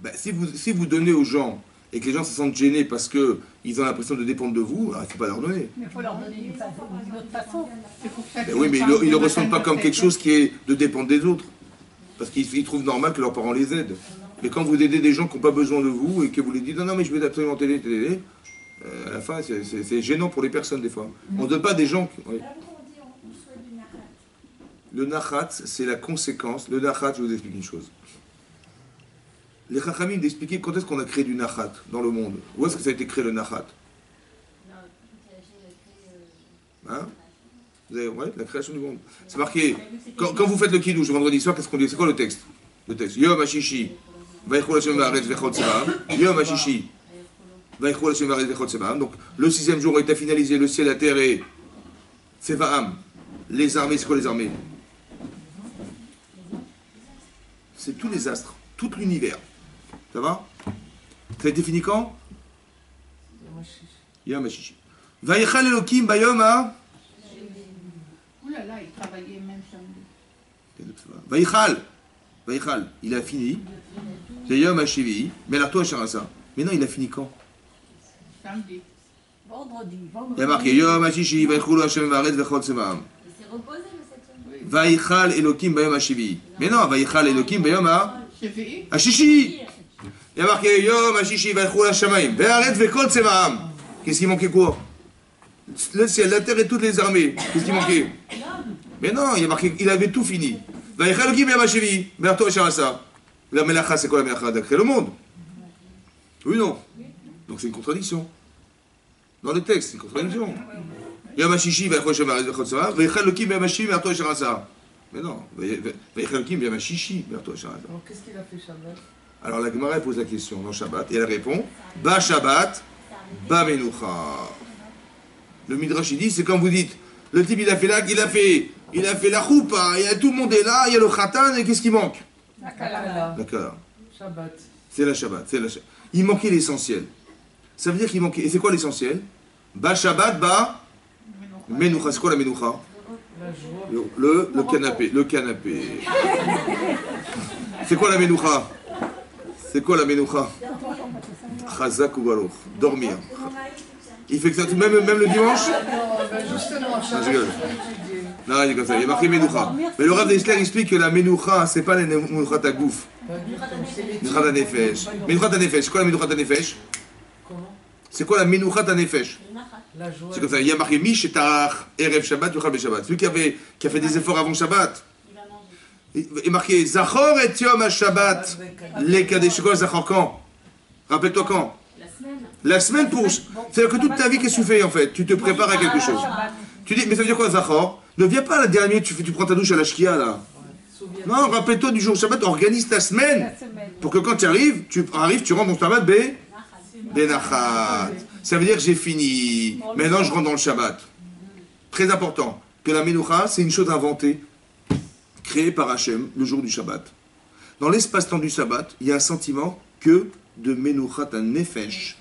Bah, si vous donnez aux gens et que les gens se sentent gênés parce qu'ils ont l'impression de dépendre de vous, il ne faut pas leur donner. Mais il faut leur donner d'une autre façon. C'est pour ça Mais que oui, mais les ils femmes ne le de ressentent pas comme Nathan quelque chose qui est de dépendre des autres. Parce qu'ils trouvent normal que leurs parents les aident. Mais quand vous aidez des gens qui n'ont pas besoin de vous et que vous les dites non, mais je vais absolument t'aider, à la fin, c'est gênant pour les personnes des fois. On ne donne pas des gens... Oui. Alors pourquoi on dit on souhaite du nachat? Le nachat, c'est la conséquence. Le nachat, je vais vous expliquer une chose. Les chachamim d'expliquer quand est-ce qu'on a créé du nachat dans le monde. Où est-ce que ça a été créé le nachat? Hein? Ouais, la création du monde. C'est marqué, quand vous faites le kiddush le vendredi soir, qu'est-ce qu'on dit? C'est quoi le texte? Le texte. Yom HaShishi, Vayichol Hashem Va'aretz Vechol Tsevaam. Yom HaShishi, Vayichol Hashem Va'aretz Vechol Tsevaam. Donc, le 6e jour est à finaliser, le ciel, la terre et Tsevaam. Les armées, c'est quoi les armées? C'est tous les astres, tout l'univers. Ça va? Ça a été fini quand? Yom HaShishi. Vayichal Elokim Bayom Ha. Ouh là là, il travaillait même samedi. Vayichal, il a fini. C'est Yom HaShivi. Mais alors toi, Charasa. Mais non, il a fini quand? Samedi. Vendredi. Il y a marqué Yom HaShishi, Vayichol Hashem Va'aretz Vechol Tsevaam. Il s'est reposé le 7e. Vayichal Elokim Bayom HaShivi. Mais non, Vayichal Elokim Bayom Chevi. HaShishi. Il y a marqué Yom HaShishi, Vayichol Hashemayim. Va'aretz Vechol Tsevaam. Qu'est-ce qui manquait quoi? Le ciel, la terre et toutes les armées. Qu'est-ce qui manquait? Mais non, il y a marqué, il avait tout fini. Vayichal Elokim Bayom HaShivi. Mais alors toi, Charasa. La Melacha, c'est quoi la Melacha? D'acréer le monde. Oui, non. Donc c'est une contradiction. Dans le texte, c'est une contradiction. Yom HaShishi, Vayichol Hashem Va'aretz Vechol Tsevaam. Vayichal Elokim Bayom HaShivi. Mais alors toi, Charasa. Mais non. Vayichal Elokim Bayom HaShishi. Mais alors toi, Charasa. Alors qu'est-ce qu'il a fait Shabbat? Alors la Gemara pose la question dans Shabbat et elle répond Ba Shabbat, Ba Menucha. Le Midrash il dit c'est quand vous dites le type il a fait la choupa, tout le monde est là, il y a le khatan et qu'est-ce qui manque? La Kala. D'accord. Shabbat. C'est la Shabbat, Il manquait l'essentiel. Ça veut dire qu'il manquait. Et c'est quoi l'essentiel? Ba Shabbat, Ba Menucha. C'est quoi la Menucha? La joie. Le canapé. Le canapé. C'est quoi la Menucha? C'est quoi la Menucha? Chazak ou Baruch. Dormir. Il fait que ça même le dimanche? Non, ben justement, Shabbat, je rigole. Non, il est comme ça. Il y a marqué Menucha. Mais le Rav d'Isler explique que la Menucha, c'est pas la Menucha Tagouf. Menucha Tanefesh. Menucha Tanefesh. C'est quoi la Menucha Tanefesh? Comment? C'est quoi la Menucha Tanefesh? La joie. C'est comme ça. Il y a marqué Mish et Tarach, Erev Shabbat, Yochal Beshabbat. Celui qui a fait des efforts avant Shabbat. Il est marqué Zachor et Yom HaShabbat. Les Kadesh. C'est quoi Zachor quand? Rappelle-toi quand? La semaine. La semaine pour. C'est-à-dire que toute ta vie, qu'est-ce que tu fais en fait? Tu te prépares à quelque chose. Tu dis, mais ça veut dire quoi Zachor? Ne viens pas la dernière minute, tu prends ta douche à la Shkia là. Non, rappelle-toi du jour Shabbat, organise ta semaine. Pour que quand tu arrives, tu rentres dans le Shabbat, Benachat. Ça veut dire que j'ai fini. Maintenant, je rentre dans le Shabbat. Très important. Que la Menucha, c'est une chose inventée, créée par Hachem le jour du Shabbat. Dans l'espace-temps du Shabbat, il y a un sentiment que de Menuchat Nefesh.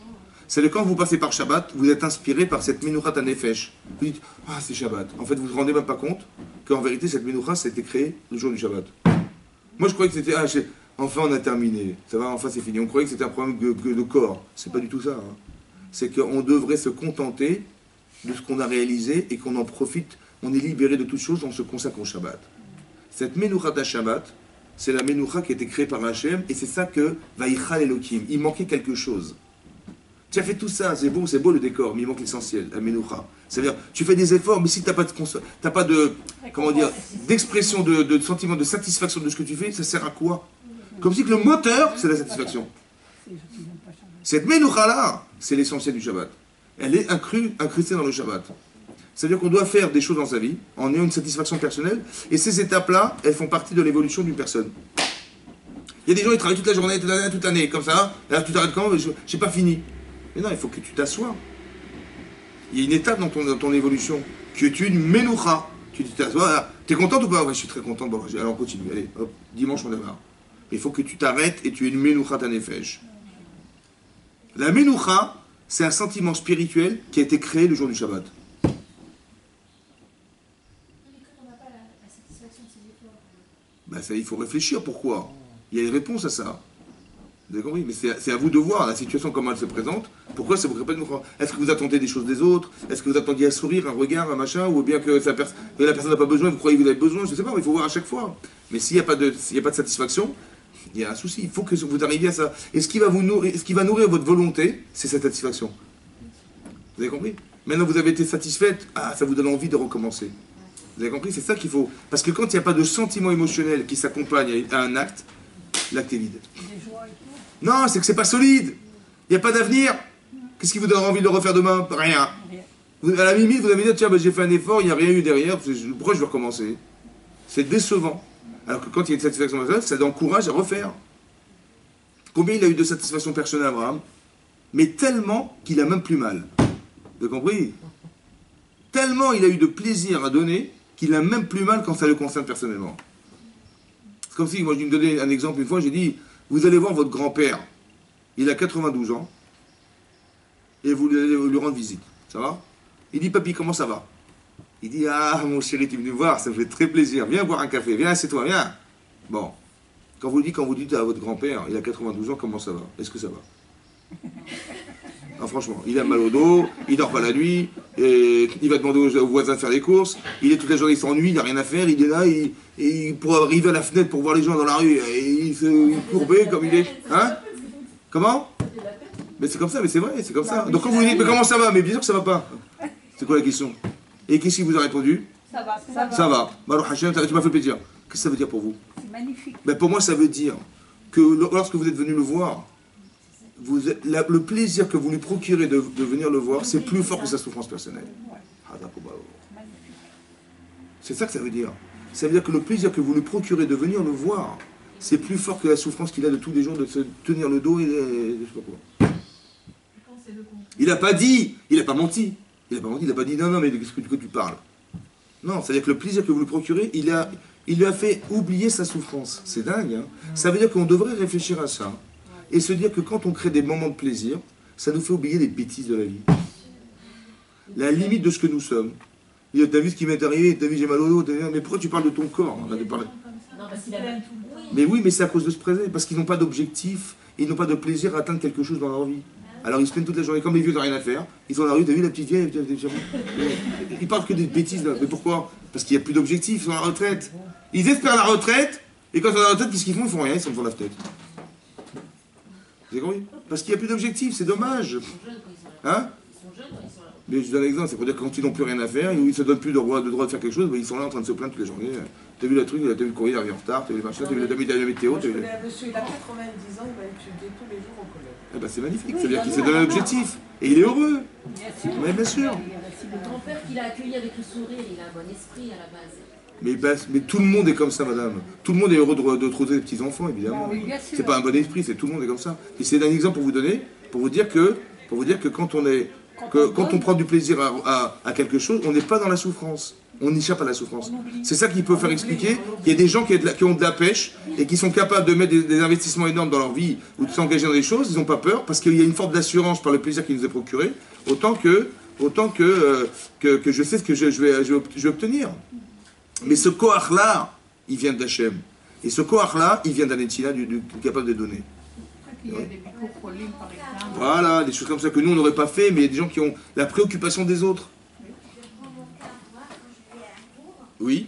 C'est que quand vous passez par Shabbat, vous êtes inspiré par cette Menuchat Nefesh. Vous dites, ah, c'est Shabbat. En fait, vous ne vous rendez même pas compte qu'en vérité, cette Menucha, ça a été créée le jour du Shabbat. Moi, je croyais que c'était, enfin, on a terminé. Ça va, enfin, c'est fini. On croyait que c'était un problème de corps. C'est pas du tout ça. Hein. C'est qu'on devrait se contenter de ce qu'on a réalisé et qu'on en profite. On est libéré de toutes choses, on se consacre au Shabbat. Cette Menuchat Shabbat, c'est la Menucha qui a été créée par Hachem et c'est ça que Vayichal Elokim. Il manquait quelque chose. Tu as fait tout ça, c'est beau le décor, mais il manque l'essentiel, la Menucha. C'est-à-dire, tu fais des efforts, mais si tu n'as pas de comment dire, d'expression, de sentiment de satisfaction de ce que tu fais, ça sert à quoi? Comme si que le moteur, c'est la satisfaction. Cette Menucha-là, c'est l'essentiel du Shabbat. Elle est incrustée dans le Shabbat. C'est-à-dire qu'on doit faire des choses dans sa vie, en ayant une satisfaction personnelle, et ces étapes-là, elles font partie de l'évolution d'une personne. Il y a des gens qui travaillent toute la journée, toute l'année, comme ça, et là tu t'arrêtes quand? Je n'ai pas fini. Mais non, il faut que tu t'assoies. Il y a une étape dans ton évolution, que tu es une Menucha. Tu t'assois, t'es contente ou pas? Ouais, je suis très contente, bon, alors on continue, allez, hop, dimanche on démarre. Il faut que tu t'arrêtes et tu es une Menucha Tanefesh. La Menucha, c'est un sentiment spirituel qui a été créé le jour du Shabbat. Ben ça, il faut réfléchir pourquoi. Il y a une réponse à ça. Vous avez compris? Mais c'est à vous de voir la situation, comment elle se présente. Pourquoi ça vous crée pas de Menucha? Est-ce que vous attendez des choses des autres? Est-ce que vous attendiez un sourire, un regard, un machin? Ou bien que la personne n'a pas besoin, vous croyez que vous avez besoin? Je ne sais pas, il faut voir à chaque fois. Mais s'il n'y a pas de satisfaction, il y a un souci. Il faut que vous arriviez à ça. Et ce qui va nourrir votre volonté, c'est cette satisfaction. Vous avez compris? Maintenant, vous avez été satisfaite, ça vous donne envie de recommencer. Vous avez compris? C'est ça qu'il faut. Parce que quand il n'y a pas de sentiment émotionnel qui s'accompagne à un acte, l'acte est vide. Non, c'est que c'est pas solide. Il n'y a pas d'avenir. Qu'est-ce qui vous donne envie de le refaire demain? Rien. À la limite, vous allez me dire, tiens, bah, j'ai fait un effort, il n'y a rien eu derrière, pourquoi je vais recommencer? C'est décevant. Alors que quand il y a une satisfaction personnelle, ça encourage à refaire. Combien il a eu de satisfaction personnelle, Abraham? Mais tellement qu'il a même plus mal. Vous avez compris? Tellement il a eu de plaisir à donner qu'il a même plus mal quand ça le concerne personnellement. C'est comme si, moi je me donnais un exemple une fois, j'ai dit, vous allez voir votre grand-père, il a 92 ans, et vous allez lui rendre visite. Ça va? Il dit, papy, comment ça va? Il dit, ah, mon chéri, tu es venu me voir, ça me fait très plaisir. Viens boire un café, viens, assieds-toi, viens. Bon. Quand vous dites à votre grand-père, il a 92 ans, comment ça va? Est-ce que ça va? Ah, franchement, il a mal au dos, il dort pas la nuit, et il va demander aux voisins de faire les courses, il est toute la journée, il s'ennuie, il n'a rien à faire, il est là, et pour arriver à la fenêtre pour voir les gens dans la rue, et il se courbait comme il est. Hein? Comment? Mais c'est comme ça, mais c'est vrai, c'est comme ça. Donc quand vous lui dites, mais comment ça va? Mais bien sûr que ça va pas. C'est quoi la question? Et qu'est-ce qu'il vous a répondu? Ça va, ça va. Ça va. Baruch Hashem, tu m'as fait plaisir. Qu'est-ce que ça veut dire pour vous? C'est magnifique. Ben pour moi, ça veut dire que lorsque vous êtes venu le voir, le plaisir que vous lui procurez de venir le voir, c'est plus fort que sa souffrance personnelle. C'est ça que ça veut dire. Ça veut dire que le plaisir que vous lui procurez de venir le voir, c'est plus fort que la souffrance qu'il a de tous les jours de se tenir le dos et je sais pas quoi. Il n'a pas dit, il n'a pas menti. Il n'a pas menti, il n'a pas dit non, mais de ce que tu parles. Non, c'est-à-dire que le plaisir que vous lui procurez, il lui a fait oublier sa souffrance. C'est dingue, hein. Ça veut dire qu'on devrait réfléchir à ça et se dire que quand on crée des moments de plaisir, ça nous fait oublier les bêtises de la vie. La limite de ce que nous sommes. T'as vu ce qui m'est arrivé, t'as vu j'ai mal au dos, mais pourquoi tu parles de ton corps? On a parlé. Non, parce qu'il a Mais oui, mais c'est à cause de se présenter, parce qu'ils n'ont pas d'objectif, ils n'ont pas de plaisir à atteindre quelque chose dans leur vie. Alors ils se plaignent toute la journée, comme les vieux n'ont rien à faire, ils sont dans la rue, t'as vu la petite vieille, ils parlent que des bêtises là. Mais pourquoi? Parce qu'il n'y a plus d'objectif, ils sont à la retraite. Ils espèrent la retraite, et quand ils sont à la retraite, qu'est-ce qu'ils font? Ils font rien, ils sont devant la fenêtre. Vous avez compris? Parce qu'il n'y a plus d'objectif, c'est dommage. Hein? Mais je donne un exemple, c'est pour dire que quand ils n'ont plus rien à faire, ils ne se donnent plus de droit de faire quelque chose, ils sont là en train de se plaindre toute la journée. T'as vu le truc, t'as vu le courrier, il arrive en retard, t'as vu le machin, t'as vu la météo. Je connais un monsieur, il a 90 ans, il va étudier tous les jours au collège. Eh ben c'est magnifique, c'est-à-dire qu'il s'est donné un objectif. Et il est heureux. Mais bien sûr. Le grand-père qu'il a accueilli avec le sourire, il a un bon esprit à la base. Mais tout le monde est comme ça, madame. Tout le monde est heureux de trouver des petits-enfants, évidemment. C'est pas un bon esprit, c'est tout le monde est comme ça. Et c'est un exemple pour vous donner, pour vous dire que quand on prend du plaisir à quelque chose, on n'est pas dans la souffrance. On échappe à la souffrance. C'est ça qui peut faire expliquer qu'il y a des gens qui ont de la pêche et qui sont capables de mettre des investissements énormes dans leur vie ou de s'engager dans des choses, ils n'ont pas peur parce qu'il y a une forme d'assurance par le plaisir qui nous est procuré, autant que je sais ce que je vais obtenir. Mais ce koach-là, il vient d'Hachem. Et ce koach-là, il vient d'Anetina, du capable de donner. Il y a des micro-problèmes, par exemple. Voilà, des choses comme ça que nous, on n'aurait pas fait, mais il y a des gens qui ont la préoccupation des autres. Je prends mon cas, moi, quand j'étais à la cour, Oui.